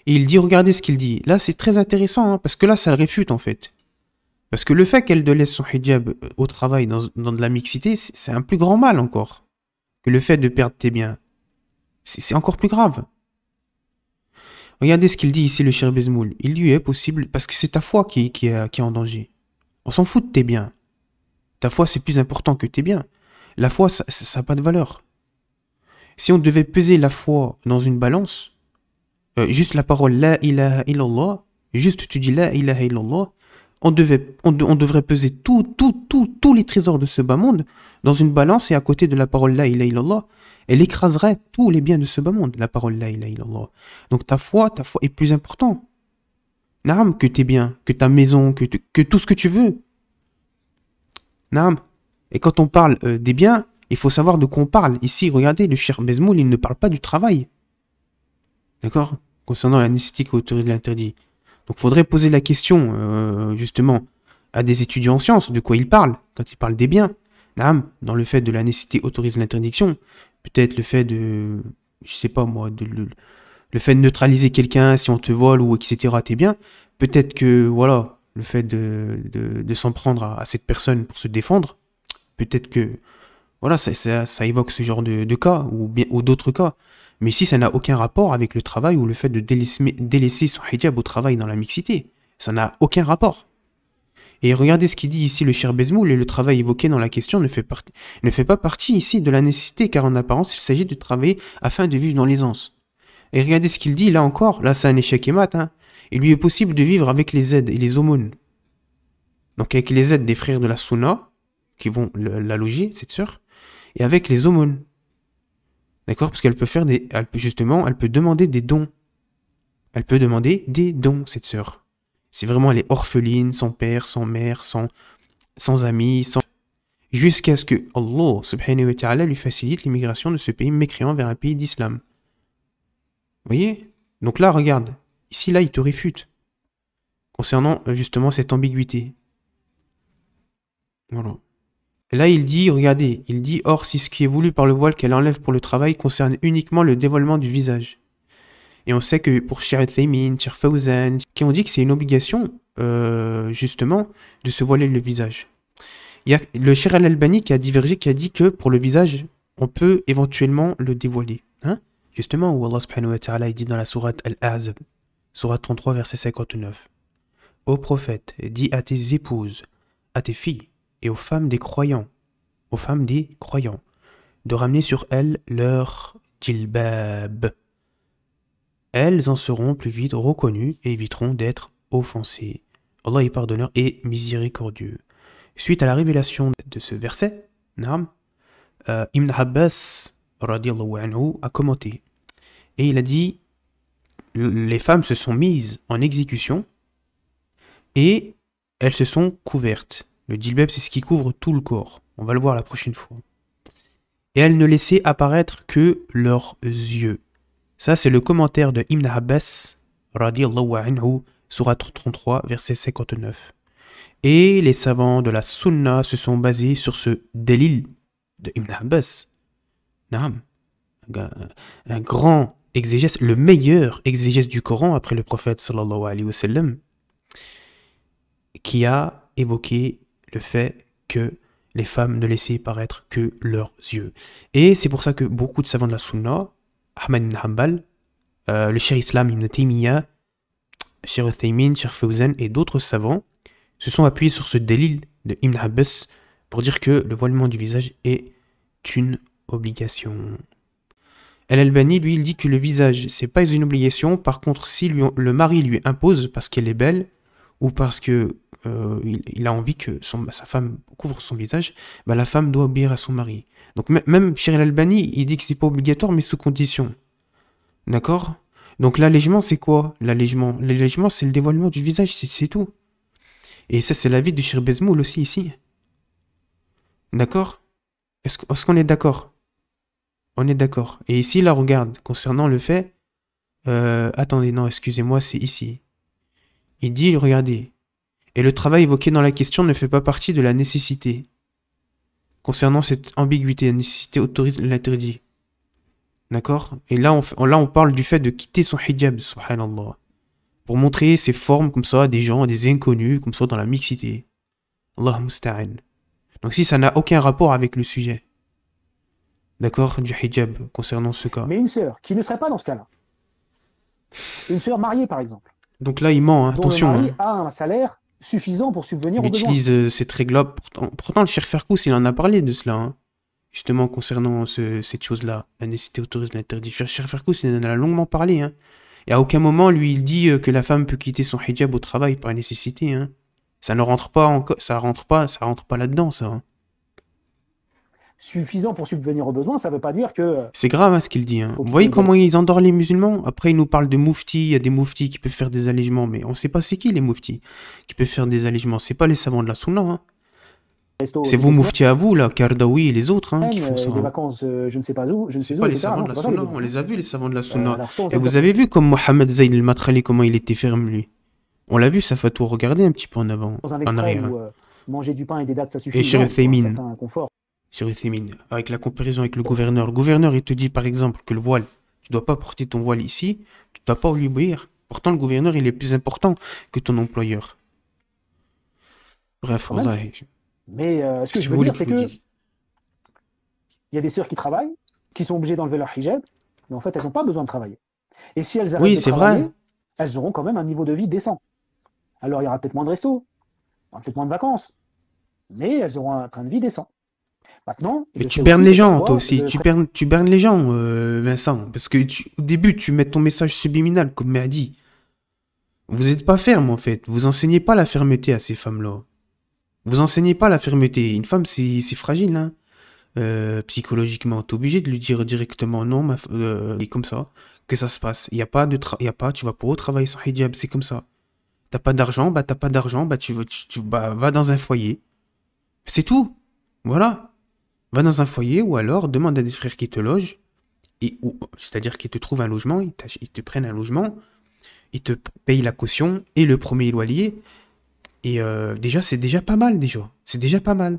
S1: Et il dit, regardez ce qu'il dit. Là, c'est très intéressant, hein, parce que là, ça le réfute, en fait. Parce que le fait qu'elle délaisse son hijab au travail dans de la mixité, c'est un plus grand mal encore que le fait de perdre tes biens. C'est encore plus grave. Regardez ce qu'il dit ici, le cher Bezmoul. Il lui est possible, parce que c'est ta foi qui est en danger. On s'en fout de tes biens. Ta foi, c'est plus important que tes biens. La foi, ça n'a pas de valeur. Si on devait peser la foi dans une balance, juste la parole La ilaha illallah, juste tu dis La ilaha illallah, on devrait peser tous les trésors de ce bas monde dans une balance et à côté de la parole La ilaha illallah, elle écraserait tous les biens de ce bas monde, la parole La ilaha illallah. Donc ta foi est plus important. Naam, que tes biens, que ta maison, que tout ce que tu veux. Naam. Et quand on parle des biens, il faut savoir de quoi on parle. Ici, regardez, le cher Bezmoul, il ne parle pas du travail. D'accord? concernant la nécessité qui autorise l'interdit. Donc, il faudrait poser la question, justement, à des étudiants en sciences, de quoi ils parlent, quand ils parlent des biens. Naam, dans le fait de la nécessité autorise l'interdiction, peut-être le fait de, je sais pas moi, le fait de neutraliser quelqu'un si on te vole ou etc. t'es bien, peut-être que, voilà, le fait de s'en prendre à cette personne pour se défendre, peut-être que, voilà, ça évoque ce genre de cas, ou d'autres cas. Mais ici, ça n'a aucun rapport avec le travail ou le fait de délaisser son hijab au travail dans la mixité. Ça n'a aucun rapport. Et regardez ce qu'il dit ici le Cheikh Bezmoul, et le travail évoqué dans la question ne fait pas partie ici de la nécessité, car en apparence, il s'agit de travailler afin de vivre dans l'aisance. Et regardez ce qu'il dit, là encore, là c'est un échec et mat, hein. Il lui est possible de vivre avec les aides et les aumônes. Donc avec les aides des frères de la Sunna, qui vont la loger, cette sœur, et avec les aumônes. D'accord? Parce qu'elle peut faire elle peut demander des dons. Elle peut demander des dons, cette sœur. C'est vraiment, elle est orpheline, sans père, sans mère, sans amis, jusqu'à ce que Allah subhanahu wa ta'ala lui facilite l'immigration de ce pays mécréant vers un pays d'islam. Vous voyez? Donc là, regarde. Ici, là, il te réfute. Concernant, justement, cette ambiguïté. Voilà. Et là, il dit, regardez, il dit, or, si ce qui est voulu par le voile qu'elle enlève pour le travail concerne uniquement le dévoilement du visage. Et on sait que pour Cheikh Uthaymin, Cheikh Fawzan, qui ont dit que c'est une obligation, justement, de se voiler le visage. Il y a le Cheikh Al-Albani qui a divergé, qui a dit que pour le visage, on peut éventuellement le dévoiler. Hein? Justement, où Allah subhanahu wa ta'ala dit dans la sourate Al-Ahzab, sourate 33, verset 59. Ô prophète, dis à tes épouses, à tes filles, et aux femmes des croyants, de ramener sur elles leur djilbab. Elles en seront plus vite reconnues et éviteront d'être offensées. Allah est pardonneur et miséricordieux. Suite à la révélation de ce verset, Ibn Abbas radiallahu anhu a commenté. Et il a dit, les femmes se sont mises en exécution et elles se sont couvertes. Le djilbab, c'est ce qui couvre tout le corps. On va le voir la prochaine fois. Et elles ne laissaient apparaître que leurs yeux. Ça, c'est le commentaire de Ibn Abbas, radiallahu anhu, sourate 33, verset 59. Et les savants de la Sunna se sont basés sur ce délil de Ibn Abbas. Naam. Un grand exégèse, le meilleur exégèse du Coran après le prophète sallallahu alayhi wa sallam, qui a évoqué le fait que les femmes ne laissaient paraître que leurs yeux. Et c'est pour ça que beaucoup de savants de la Sunna, Ahmad ibn Hanbal, le Cheikh Islam ibn Taymiyyah, Cheikh Uthaymin, Cheikh Fawzan et d'autres savants se sont appuyés sur ce délil de Ibn Abbas pour dire que le voilement du visage est une obligation. Al-Albani, lui, il dit que le visage, c'est pas une obligation. Par contre, si le mari lui impose parce qu'elle est belle ou parce que il a envie que sa femme couvre son visage, bah, la femme doit obéir à son mari. Donc même Cheikh Al-Albani, il dit que c'est pas obligatoire, mais sous condition. D'accord? Donc l'allègement, c'est quoi? L'allègement, c'est le dévoilement du visage, c'est tout. Et ça, c'est l'avis de Cheikh Bezmoul aussi ici. D'accord? Est-ce qu'on est d'accord? On est d'accord. Et ici, là, regarde, concernant le fait... attendez, non, excusez-moi, c'est ici. Il dit, regardez, et le travail évoqué dans la question ne fait pas partie de la nécessité. Concernant cette ambiguïté, la nécessité autorise l'interdit. D'accord? Et là on parle du fait de quitter son hijab, subhanallah. Pour montrer ses formes comme ça à des gens, à des inconnus, comme ça dans la mixité. Allah musta'an. Donc si ça n'a aucun rapport avec le sujet. D'accord? Du hijab, concernant ce cas.
S3: Mais une sœur qui ne serait pas dans ce cas-là, une sœur mariée par exemple,
S1: donc là il ment, hein,
S3: dont
S1: attention.
S3: le mari
S1: Hein.
S3: a un salaire suffisant pour subvenir
S1: Il
S3: aux besoins.
S1: utilise cette règle-là. Pourtant le Cheikh Ferkous, il en a parlé de cela. Hein. Justement, concernant cette chose-là. La nécessité autorise l'interdit. Cheikh Ferkous, il en a longuement parlé. Hein. Et à aucun moment, lui, il dit que la femme peut quitter son hijab au travail par nécessité. Hein. Ça ne rentre pas ça rentre pas là-dedans, ça. Hein.
S3: Suffisant pour subvenir aux besoins, ça ne veut pas dire que...
S1: C'est grave hein, ce qu'il dit. Hein. Vous voyez comment ils endorment les musulmans? Après, ils nous parlent de mouftis. Il y a des mouftis qui peuvent faire des allègements. Mais on ne sait pas c'est qui les mouftis qui peuvent faire des allègements. C'est pas les savants de la sunna. Hein.
S3: restos
S1: C'est
S3: toutes
S1: vous,
S3: les semaines,
S1: Moufti à vous, là, Kardawi et les autres, hein, qui font ça.
S3: des vacances je ne sais pas où, je ne
S1: C'est
S3: sais
S1: pas
S3: où,
S1: les
S3: etc.
S1: savants
S3: Non,
S1: de la
S3: c'est pas ça les
S1: Sunna,
S3: besoins.
S1: on les a vus, les savants de la Sunna.
S3: Alors soit on
S1: Et vous
S3: s'adapte.
S1: avez vu comme Mohamed Zayn al-Matrali, comment il était ferme, lui. On l'a vu, ça fait tout regarder un petit peu en avant,
S3: Dans un
S1: en
S3: extrême
S1: arrière.
S3: où manger du pain et des dattes ça
S1: Et
S3: suffit, non,
S1: Shérif
S3: il faut un
S1: Faymin,
S3: certain confort.
S1: Shérif Faymin, avec la comparaison avec le gouverneur, il te dit par exemple que le voile, tu dois pas porter ton voile ici, tu dois pas lui obéir. Pourtant, le gouverneur, il est plus important que ton employeur. Bref,
S3: Quand même.
S1: wallahi.
S3: Mais ce que
S1: Si
S3: je
S1: vous
S3: veux
S1: voulez
S3: dire,
S1: que je
S3: c'est
S1: vous
S3: que
S1: dise.
S3: il y a des sœurs qui travaillent, qui sont obligées d'enlever leur hijab, mais en fait, elles n'ont pas besoin de travailler. Et si elles arrêtent
S1: Oui,
S3: de
S1: c'est vrai.
S3: travailler, elles auront quand même un niveau de vie décent. Alors, il y aura peut-être moins de restos, il y aura peut-être moins de vacances, mais elles auront un train de vie décent. Maintenant,
S1: Mais
S3: je
S1: tu
S3: sais
S1: bernes
S3: aussi
S1: les
S3: que
S1: gens, toi
S3: parfois,
S1: aussi. Tu bernes les gens, Vincent. Parce que au début, tu mets ton message subliminal, comme m'a dit. Vous n'êtes pas ferme, en fait. Vous enseignez pas la fermeté à ces femmes-là. Vous enseignez pas la fermeté. Une femme, c'est fragile, hein. Psychologiquement. T'es obligé de lui dire directement non, et comme ça, que ça se passe. Il y a pas de y a pas, tu vas pas au travail sans hijab, c'est comme ça. T'as pas d'argent, bah t'as pas d'argent, bah bah, va dans un foyer. C'est tout. Voilà. Va dans un foyer ou alors demande à des frères qui te logent, c'est-à-dire qu'ils te trouvent un logement, ils te prennent un logement, ils te payent la caution et le premier loyer. Et déjà, c'est déjà pas mal, déjà. C'est déjà pas mal.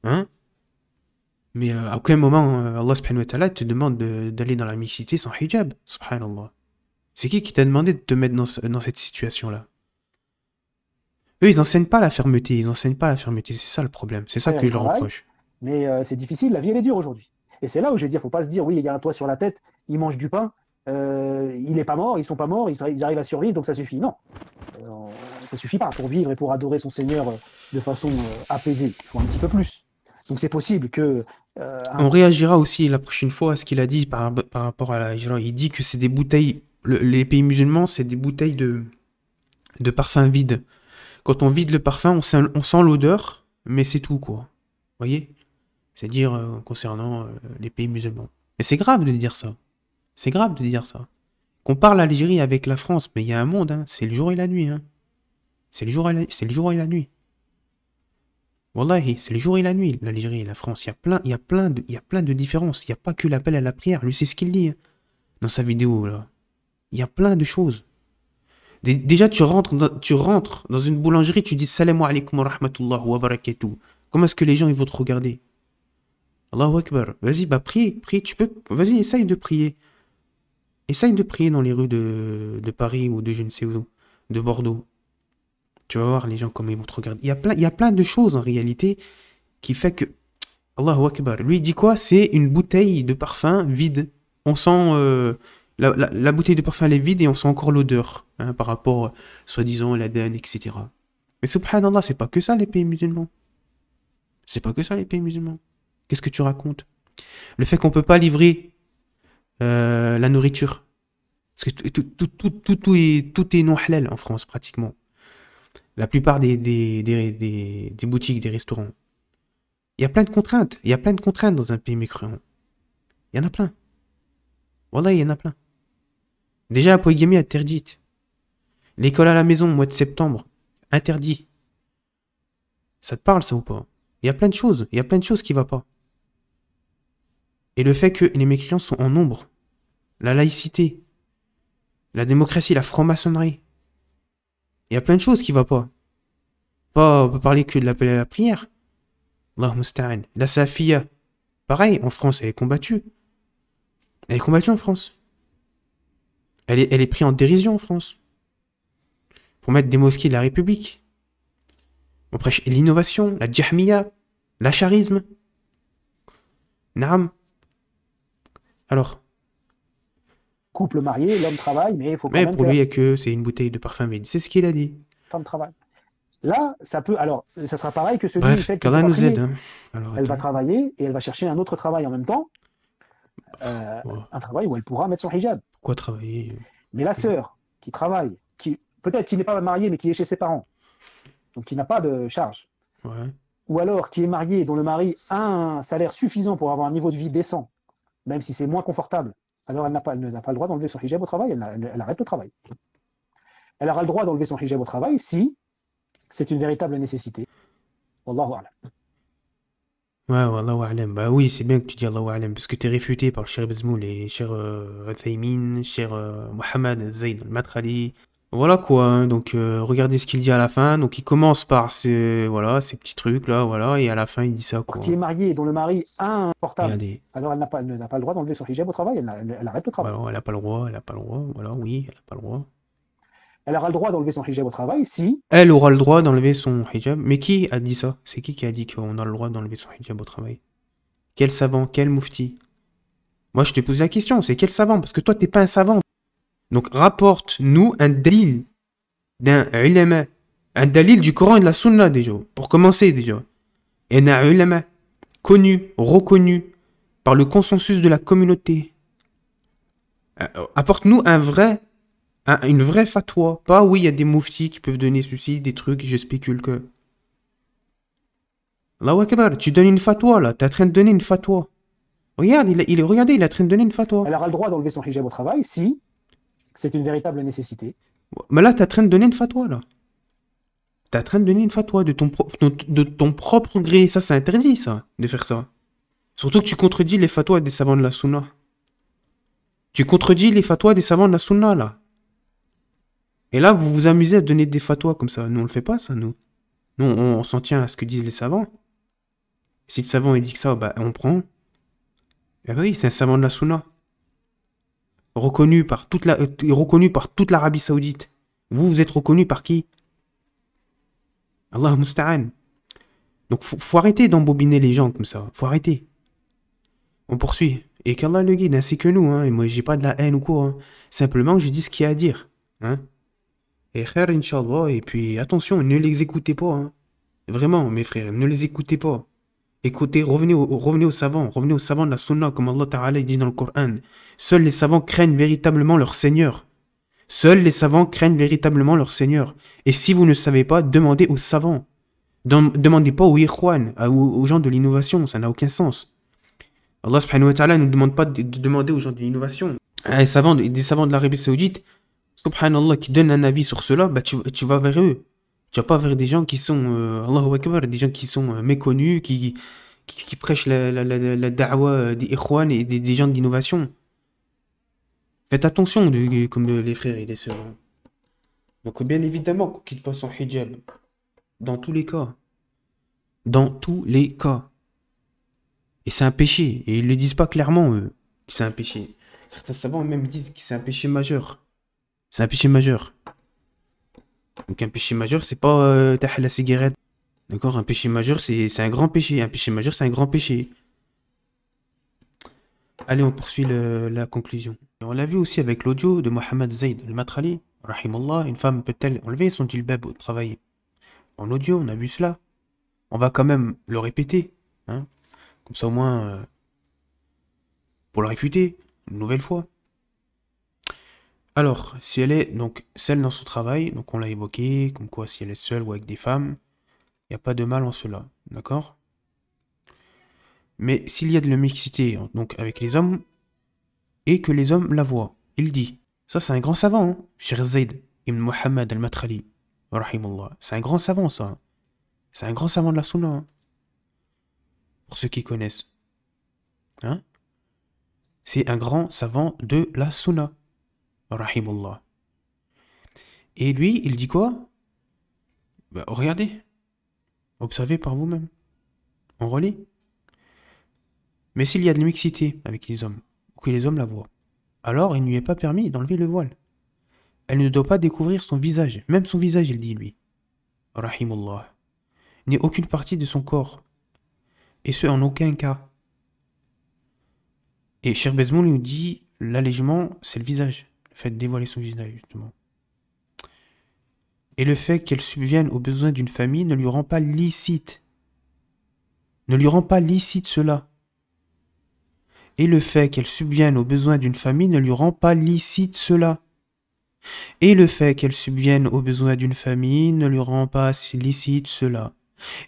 S1: Hein? Mais à aucun moment, Allah subhanahu wa ta'ala te demande d'aller dans la mixité sans hijab. Subhanallah. C'est qui t'a demandé de te mettre dans cette situation-là? Eux, ils enseignent pas la fermeté. Ils enseignent pas la fermeté. C'est ça le problème. C'est ça
S3: frères,
S1: que
S3: ils
S1: je leur
S3: travaillent,
S1: reproche.
S3: mais c'est difficile, la vie, elle est dure aujourd'hui. Et c'est là où je vais dire, faut pas se dire, oui, il y a un toit sur la tête, ils mangent du pain, il n'est pas mort, ils sont pas morts, ils arrivent à survivre, donc ça suffit. Non, euh, ça suffit pas. Pour vivre et pour adorer son Seigneur de façon apaisée, il faut un petit peu plus. Donc c'est possible que
S1: On réagira aussi la prochaine fois à ce qu'il a dit par rapport à la hijra. Il dit que c'est des bouteilles, les pays musulmans, c'est des bouteilles de parfum vide. Quand on vide le parfum, on sent l'odeur, mais c'est tout, quoi. Vous voyez? C'est-à-dire concernant les pays musulmans. Mais c'est grave de dire ça. C'est grave de dire ça. Qu'on parle l'Algérie avec la France, mais il y a un monde, hein. C'est le jour et la nuit, hein. C'est le jour et la nuit. Wallahi, c'est le jour et la nuit, l'Algérie et la France. Il y a plein de différences. Il n'y a pas que l'appel à la prière. Lui, c'est ce qu'il dit, hein, dans sa vidéo, là. Il y a plein de choses. Déjà, tu rentres dans une boulangerie, tu dis Salam alaikum wa rahmatullah wa barakatuh. Comment est-ce que les gens ils vont te regarder? Allahu Akbar. Vas-y, bah prie, vas-y, essaye de prier. Essaye de prier dans les rues de Paris ou de je ne sais où, de Bordeaux. Tu vas voir les gens comment ils vont te regarder. Il y a plein de choses en réalité qui fait que Allahu Akbar. Lui, il dit quoi? C'est une bouteille de parfum vide. On sent la bouteille de parfum elle est vide et on sent encore l'odeur, hein, par rapport, soi-disant, à l'Aden, etc. Mais subhanallah, c'est pas que ça les pays musulmans. C'est pas que ça les pays musulmans. Qu'est-ce que tu racontes? Le fait qu'on peut pas livrer la nourriture. Parce que tout est non halal en France, pratiquement. La plupart des boutiques, des restaurants. Il y a plein de contraintes. Il y a plein de contraintes dans un pays mécréant. Il y en a plein. Wallah, il y en a plein. Déjà, la polygamie interdite. L'école à la maison, mois de septembre, interdit. Ça te parle, ça ou pas? Il y a plein de choses. Il y a plein de choses qui ne vont pas. Et le fait que les mécréants sont en nombre. La laïcité. La démocratie, la franc-maçonnerie. Il y a plein de choses qui ne vont pas. On peut parler que de l'appel à la prière. Allah musta'an. La Safia. Pareil, en France, elle est combattue. Elle est combattue en France. Elle est prise en dérision en France. Pour mettre des mosquées de la République. On prêche l'innovation, la djahmiya, l'acharisme. Naam. Alors.
S3: Couple marié, l'homme travaille, mais il faut quand
S1: Mais
S3: même
S1: pour
S3: que
S1: lui, il y a que c'est une bouteille de parfum vide. C'est ce qu'il a dit.
S3: la femme travaille. Là, ça peut. Alors, ça sera pareil que celui
S1: Bref,
S3: fait qu'il
S1: qu'Allah
S3: peut pas
S1: nous
S3: prier.
S1: aide. Hein. Alors,
S3: Elle va travailler et elle va chercher un autre travail en même temps. Un travail où elle pourra mettre son hijab.
S1: Pourquoi travailler?
S3: Mais la sœur qui travaille, qui peut-être qui n'est pas mariée, mais qui est chez ses parents, donc qui n'a pas de charge,
S1: Ouais.
S3: ou alors qui est mariée, dont le mari a un salaire suffisant pour avoir un niveau de vie décent, même si c'est moins confortable, alors elle n'a pas le droit d'enlever son hijab au travail, elle arrête le travail. Elle aura le droit d'enlever son hijab au travail si c'est une véritable nécessité. Wallahu a'lam.
S1: Ouais, Wallahu a'lam. Bah oui, c'est bien que tu dis Allahu a'lam, parce que t'es réfuté par le Cheikh Bezmoul et Cheikh Uthaymin, Cheikh Mohamed Zayd al-Madkhali. Voilà quoi, hein. Donc regardez ce qu'il dit à la fin. Donc il commence par voilà, ces petits trucs là, voilà, et à la fin il dit ça
S3: qui est
S1: quoi.
S3: mariée et dont le mari a un portable,
S1: Regardez.
S3: alors elle n'a pas le droit d'enlever son hijab au travail, elle arrête le travail.
S1: Voilà, elle a pas le droit, elle a pas le droit, voilà, oui, elle a pas le droit.
S3: Elle aura le droit d'enlever son hijab au travail si,
S1: Elle aura le droit d'enlever son hijab. Mais qui a dit ça? C'est qui a dit qu'on a le droit d'enlever son hijab au travail? Quel savant? Quel moufti? Moi je te pose la question, c'est quel savant? Parce que toi t'es pas un savant. Donc rapporte-nous un dalil d'un ulama, un dalil du Coran et de la Sunna déjà, pour commencer déjà. Et un ulama connu, reconnu par le consensus de la communauté. Apporte-nous une vraie fatwa. Pas oui, il y a des mouftis qui peuvent donner ceci, des trucs, je spécule que. Allahu Akbar, tu donnes une fatwa là, t'es en train de donner une fatwa. Regarde, regardez, il est en train de donner une fatwa.
S3: elle aura le droit d'enlever son hijab au travail si c'est une véritable nécessité.
S1: Mais là, t'es en train de donner une fatwa là. T'es en train de donner une fatwa de ton propre gré. Ça, c'est interdit, ça, de faire ça. Surtout que tu contredis les fatwas des savants de la sunna. Tu contredis les fatwas des savants de la sunna, là. Et là, vous vous amusez à donner des fatwas comme ça. Nous, on le fait pas, ça, nous. Nous, on s'en tient à ce que disent les savants. Si le savant, il dit que ça, bah, on prend. Eh ben oui, c'est un savant de la sunna. Reconnu par toute l'Arabie Saoudite. Vous, vous êtes reconnu par qui? Allah musta'an. Donc, faut arrêter d'embobiner les gens comme ça. Faut arrêter. On poursuit. Et qu'Allah le guide, ainsi que nous. Hein. Et moi, j'ai pas de la haine ou quoi. Hein. Simplement, je dis ce qu'il y a à dire. Hein. Et khair, Inch'Allah. Et puis, attention, ne les écoutez pas. Hein. Vraiment, mes frères, ne les écoutez pas. Écoutez, revenez aux savants. Revenez aux savants de la sunna, comme Allah Ta'ala dit dans le Coran. Seuls les savants craignent véritablement leur Seigneur. Seuls les savants craignent véritablement leur Seigneur. Et si vous ne savez pas, demandez aux savants. Demandez pas aux ikhwan, aux gens de l'innovation. Ça n'a aucun sens. Allah subhanahu wa ta'ala ne nous demande pas de demander aux gens de l'innovation. Des savants de l'Arabie Saoudite, subhanallah, qui donnent un avis sur cela, bah tu vas vers eux. Tu vas pas vers des gens qui sont, Allahu Akbar, des gens qui sont méconnus, qui prêchent la da'wa des ikhwan et des gens de l'innovation. Faites attention, comme les frères et les sœurs. Donc bien évidemment qu'on quitte pas son hijab. Dans tous les cas. Dans tous les cas. Et c'est un péché. Et ils ne le disent pas clairement, eux, que c'est un péché. Certains savants même disent que c'est un péché majeur. C'est un péché majeur. Donc un péché majeur, c'est pas t'as la cigarette. D'accord? Un péché majeur, c'est un grand péché. Un péché majeur, c'est un grand péché. Allez, on poursuit la conclusion. Et on l'a vu aussi avec l'audio de Mohamed Zayd al-Madkhali. Rahimallah, une femme peut-elle enlever son djilbab au travail? En audio, on a vu cela. On va quand même le répéter. Hein? Comme ça au moins, pour le réfuter, une nouvelle fois. Alors, si elle est donc seule dans son travail, donc on l'a évoqué, comme quoi si elle est seule ou avec des femmes, il n'y a pas de mal en cela, d'accord? Mais s'il y a de la mixité donc avec les hommes, et que les hommes la voient, il dit, ça c'est un grand savant, hein, Cheikh Zayd ibn Mohammed al-Madkhali, rahimallah, c'est un grand savant ça, c'est un grand savant de la sunna, hein, pour ceux qui connaissent, hein? C'est un grand savant de la sunna, rahimallah. Et lui, il dit quoi? Bah, regardez, observez par vous-même. On relit. Mais s'il y a de la mixité avec les hommes, ou que les hommes la voient, alors il ne lui est pas permis d'enlever le voile. Elle ne doit pas découvrir son visage, même son visage, il dit lui. Rahimullah. Ni aucune partie de son corps. Et ce, en aucun cas. Et Cheikh Bezmoul nous dit, l'allègement, c'est le visage. Le fait de dévoiler son visage, justement. Et le fait qu'elle subvienne aux besoins d'une famille ne lui rend pas licite. Ne lui rend pas licite cela. Et le fait qu'elle subvienne aux besoins d'une famille ne lui rend pas licite cela. Et le fait qu'elle subvienne aux besoins d'une famille ne lui rend pas licite cela.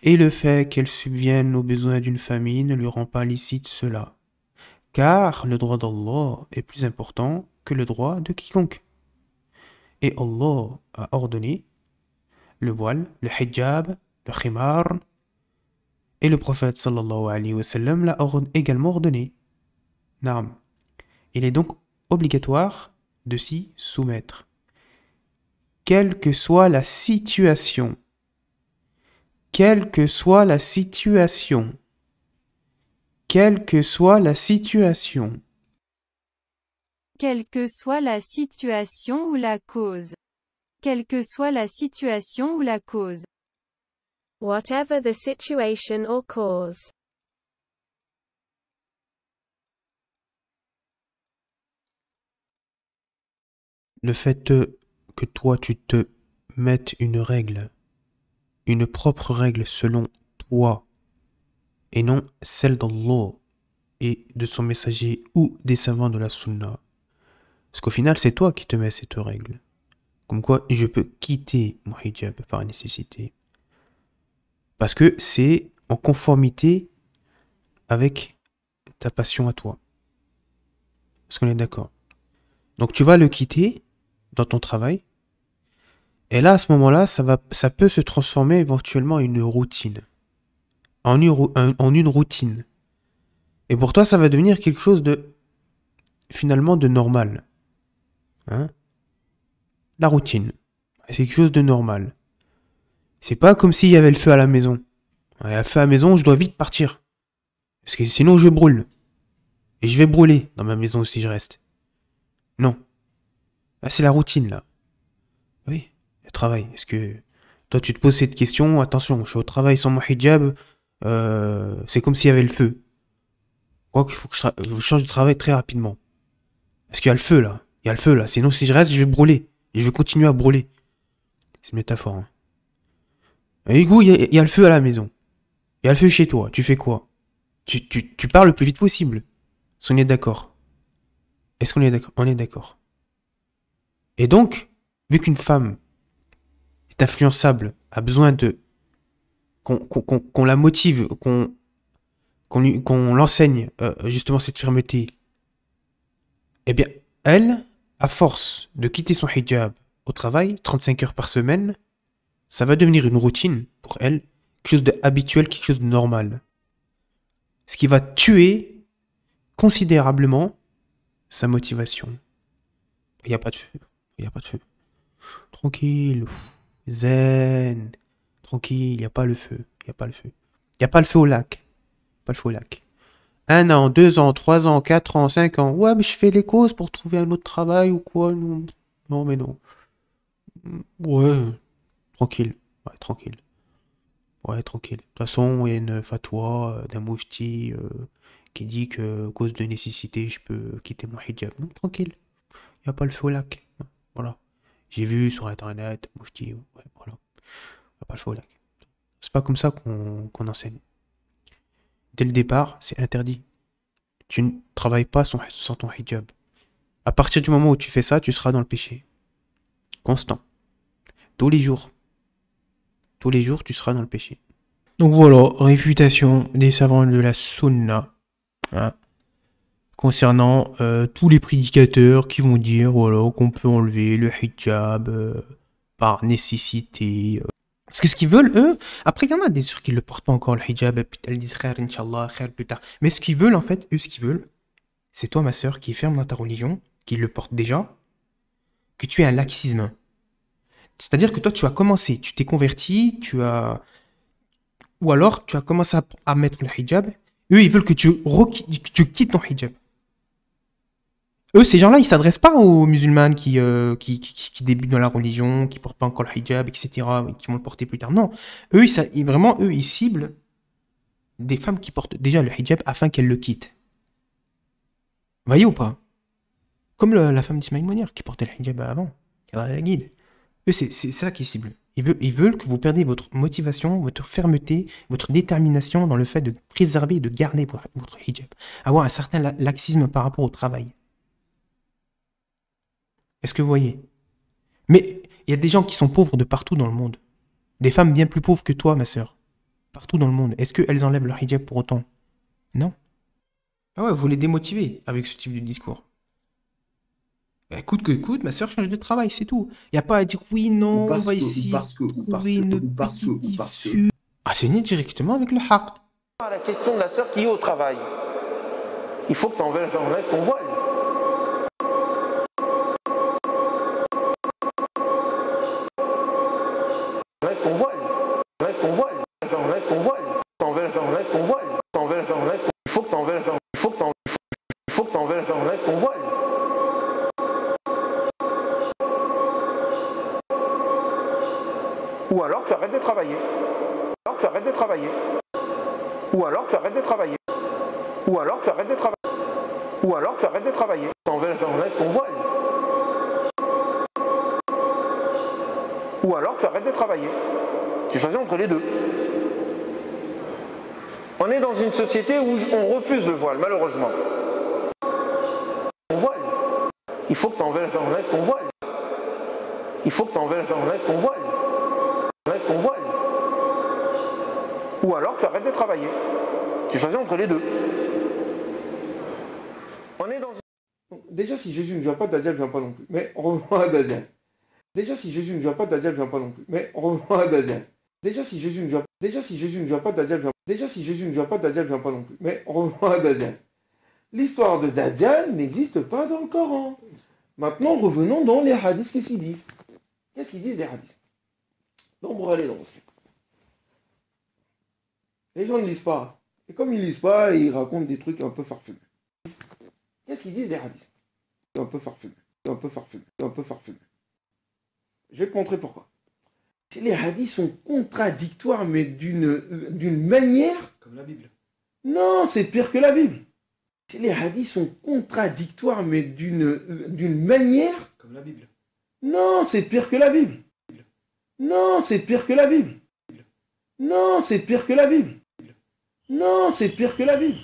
S1: Et le fait qu'elle subvienne aux besoins d'une famille ne lui rend pas licite cela. Car le droit d'Allah est plus important que le droit de quiconque. Et Allah a ordonné le voile, le hijab, le khimar, Et le prophète sallallahu alayhi wa sallam l'a également ordonné. Naam. Il est donc obligatoire de s'y soumettre. Quelle que soit la situation. Quelle que soit la situation. Quelle que soit la situation.
S4: Quelle que soit la situation ou la cause. Quelle que soit la situation ou la cause.
S5: Whatever the situation or cause.
S1: Le fait que toi tu te mettes une règle, une propre règle selon toi, et non celle d'Allah et de son messager ou des savants de la Sunna. Parce qu'au final, c'est toi qui te mets cette règle. Comme quoi, je peux quitter mon hijab par nécessité. Parce que c'est en conformité avec ta passion à toi. Est-ce qu'on est d'accord? Donc tu vas le quitter dans ton travail. Et là, à ce moment-là, ça peut se transformer éventuellement en une routine. En une routine. Et pour toi, ça va devenir quelque chose de, finalement, de normal. Hein? La routine. C'est quelque chose de normal. C'est pas comme s'il y avait le feu à la maison. Il y a le feu à la maison, je dois vite partir. Parce que sinon, je brûle. Et je vais brûler dans ma maison si je reste. Non. Là, c'est la routine, là. Oui, le travail. Est-ce que toi, tu te poses cette question? Attention, je suis au travail sans mon hijab. C'est comme s'il y avait le feu. Quoi qu'il faut que je change de travail très rapidement. Parce qu'il y a le feu, là. Il y a le feu, là. Sinon, si je reste, je vais brûler. Et je vais continuer à brûler. C'est une métaphore, hein. Et du coup, il y a le feu à la maison. Il y a le feu chez toi. Tu fais quoi? Tu pars le plus vite possible. Est-ce qu'on est d'accord? Est-ce qu'on est d'accord? On est d'accord. Et donc, vu qu'une femme est influençable, a besoin de qu'on la motive, qu'on l'enseigne justement cette fermeté, eh bien, elle, à force de quitter son hijab au travail, 35 heures par semaine, ça va devenir une routine pour elle, quelque chose d'habituel, quelque chose de normal. Ce qui va tuer considérablement sa motivation. Il n'y a pas de feu. Il n'y a pas de feu. Tranquille. Zen. Tranquille. Il n'y a pas le feu. Il n'y a pas le feu. Il n'y a pas le feu au lac. Pas le feu au lac. 1 an, 2 ans, 3 ans, 4 ans, 5 ans. Ouais, mais je fais les causes pour trouver un autre travail ou quoi. Non, non mais non. Ouais. Tranquille. Ouais, tranquille. Ouais, tranquille. De toute façon, il y a une fatwa d'un mufti qui dit que, à cause de nécessité, je peux quitter mon hijab. Non, tranquille. Il n'y a pas le feu au lac. Voilà. J'ai vu sur internet, mufti, ouais, voilà. Il n'y a pas le feu au lac. C'est pas comme ça qu'on enseigne. Dès le départ, c'est interdit. Tu ne travailles pas sans ton hijab. À partir du moment où tu fais ça, tu seras dans le péché. Constant. Tous les jours. Tous les jours, tu seras dans le péché. Donc voilà, réfutation des savants de la Sunna. Hein, concernant tous les prédicateurs qui vont dire voilà, qu'on peut enlever le hijab par nécessité. Parce que ce qu'ils veulent, eux, après il y en a des sûr qui ne le portent pas encore le hijab, et puis elles disent khair, Inch'Allah, khair plus tard. Mais ce qu'ils veulent en fait, eux ce qu'ils veulent, c'est toi ma soeur qui est ferme dans ta religion, qui le porte déjà, que tu aies un laxisme. C'est-à-dire que toi tu as commencé, tu t'es converti, ou alors tu as commencé à mettre le hijab, eux ils veulent que tu quittes ton hijab. Eux, ces gens-là, ils s'adressent pas aux musulmanes qui débutent dans la religion, qui portent pas encore le hijab, etc., et qui vont le porter plus tard. Non. Eux, ils ciblent des femmes qui portent déjà le hijab afin qu'elles le quittent. Vous voyez ou pas? Comme la femme d'Ismaïl Mounir qui portait le hijab avant, qui avait la guide. Eux, c'est ça qu'ils ciblent. Ils veulent que vous perdiez votre motivation, votre fermeté, votre détermination dans le fait de préserver et de garder votre hijab. Avoir un certain laxisme par rapport au travail. Est-ce que vous voyez? Mais il y a des gens qui sont pauvres de partout dans le monde. Des femmes bien plus pauvres que toi, ma sœur. Partout dans le monde. Est-ce qu'elles enlèvent leur hijab pour autant? Non. Ah ouais, vous les démotivez avec ce type de discours. Écoute que écoute, ma sœur change de travail, c'est tout. Il n'y a pas à dire oui, non, on va essayer de trouver une petite issue. Enseigner directement avec le haqq.
S6: À la question de la sœur qui est au travail, il faut que tu enlèves ton voile. Enlève ton voile. Enlève ton voile. Enlève ton voile. Enlève ton voile. Il faut que tu enlèves ton voile. Ou alors tu arrêtes de travailler. Alors tu arrêtes de travailler. Ou alors tu arrêtes de travailler. Ou alors tu arrêtes de travailler. Ou alors tu arrêtes de travailler. Enlève ton voile. Ou alors tu arrêtes de travailler. Tu choisis entre les deux. On est dans une société où on refuse le voile, malheureusement. Ton voile. Il faut que tu enlèves ton voile. Il faut que tu enlèves ton voile. Enlève ton voile. Ou alors tu arrêtes de travailler. Tu choisis entre les deux. On est dans une...
S7: Déjà, si Jésus ne vient pas, Dajjal ne vient pas non plus. Mais on revoit à Dajjal. Déjà, si Jésus ne vient pas, Dajjal ne vient pas non plus. Mais on revoit à Dajjal. Déjà, si Jésus ne vient pas, Dajjal vient. Déjà, si Jésus ne vient pas, Dajjal ne vient pas non plus. Mais on revoit à Dajjal. L'histoire de Dajjal n'existe pas dans le Coran. Maintenant, revenons dans les hadiths. Qu'est-ce qu'ils disent? Qu'est-ce qu'ils disent les hadiths? Nombre allez dans aussi. Les gens ne lisent pas. Et comme ils ne lisent pas, ils racontent des trucs un peu farfelus. Qu'est-ce qu'ils disent les hadiths? Un peu farfelus. Un peu farfelus. Un peu farfelus. Je vais te montrer pourquoi. Les hadiths sont contradictoires, mais d'une manière...
S8: Comme la Bible.
S7: Non, c'est pire que la Bible. Les hadiths sont contradictoires, mais d'une manière...
S8: Comme la Bible.
S7: Non, c'est pire que la Bible. Non, c'est pire que la Bible. Non, c'est pire que la Bible. Non, c'est pire que la Bible.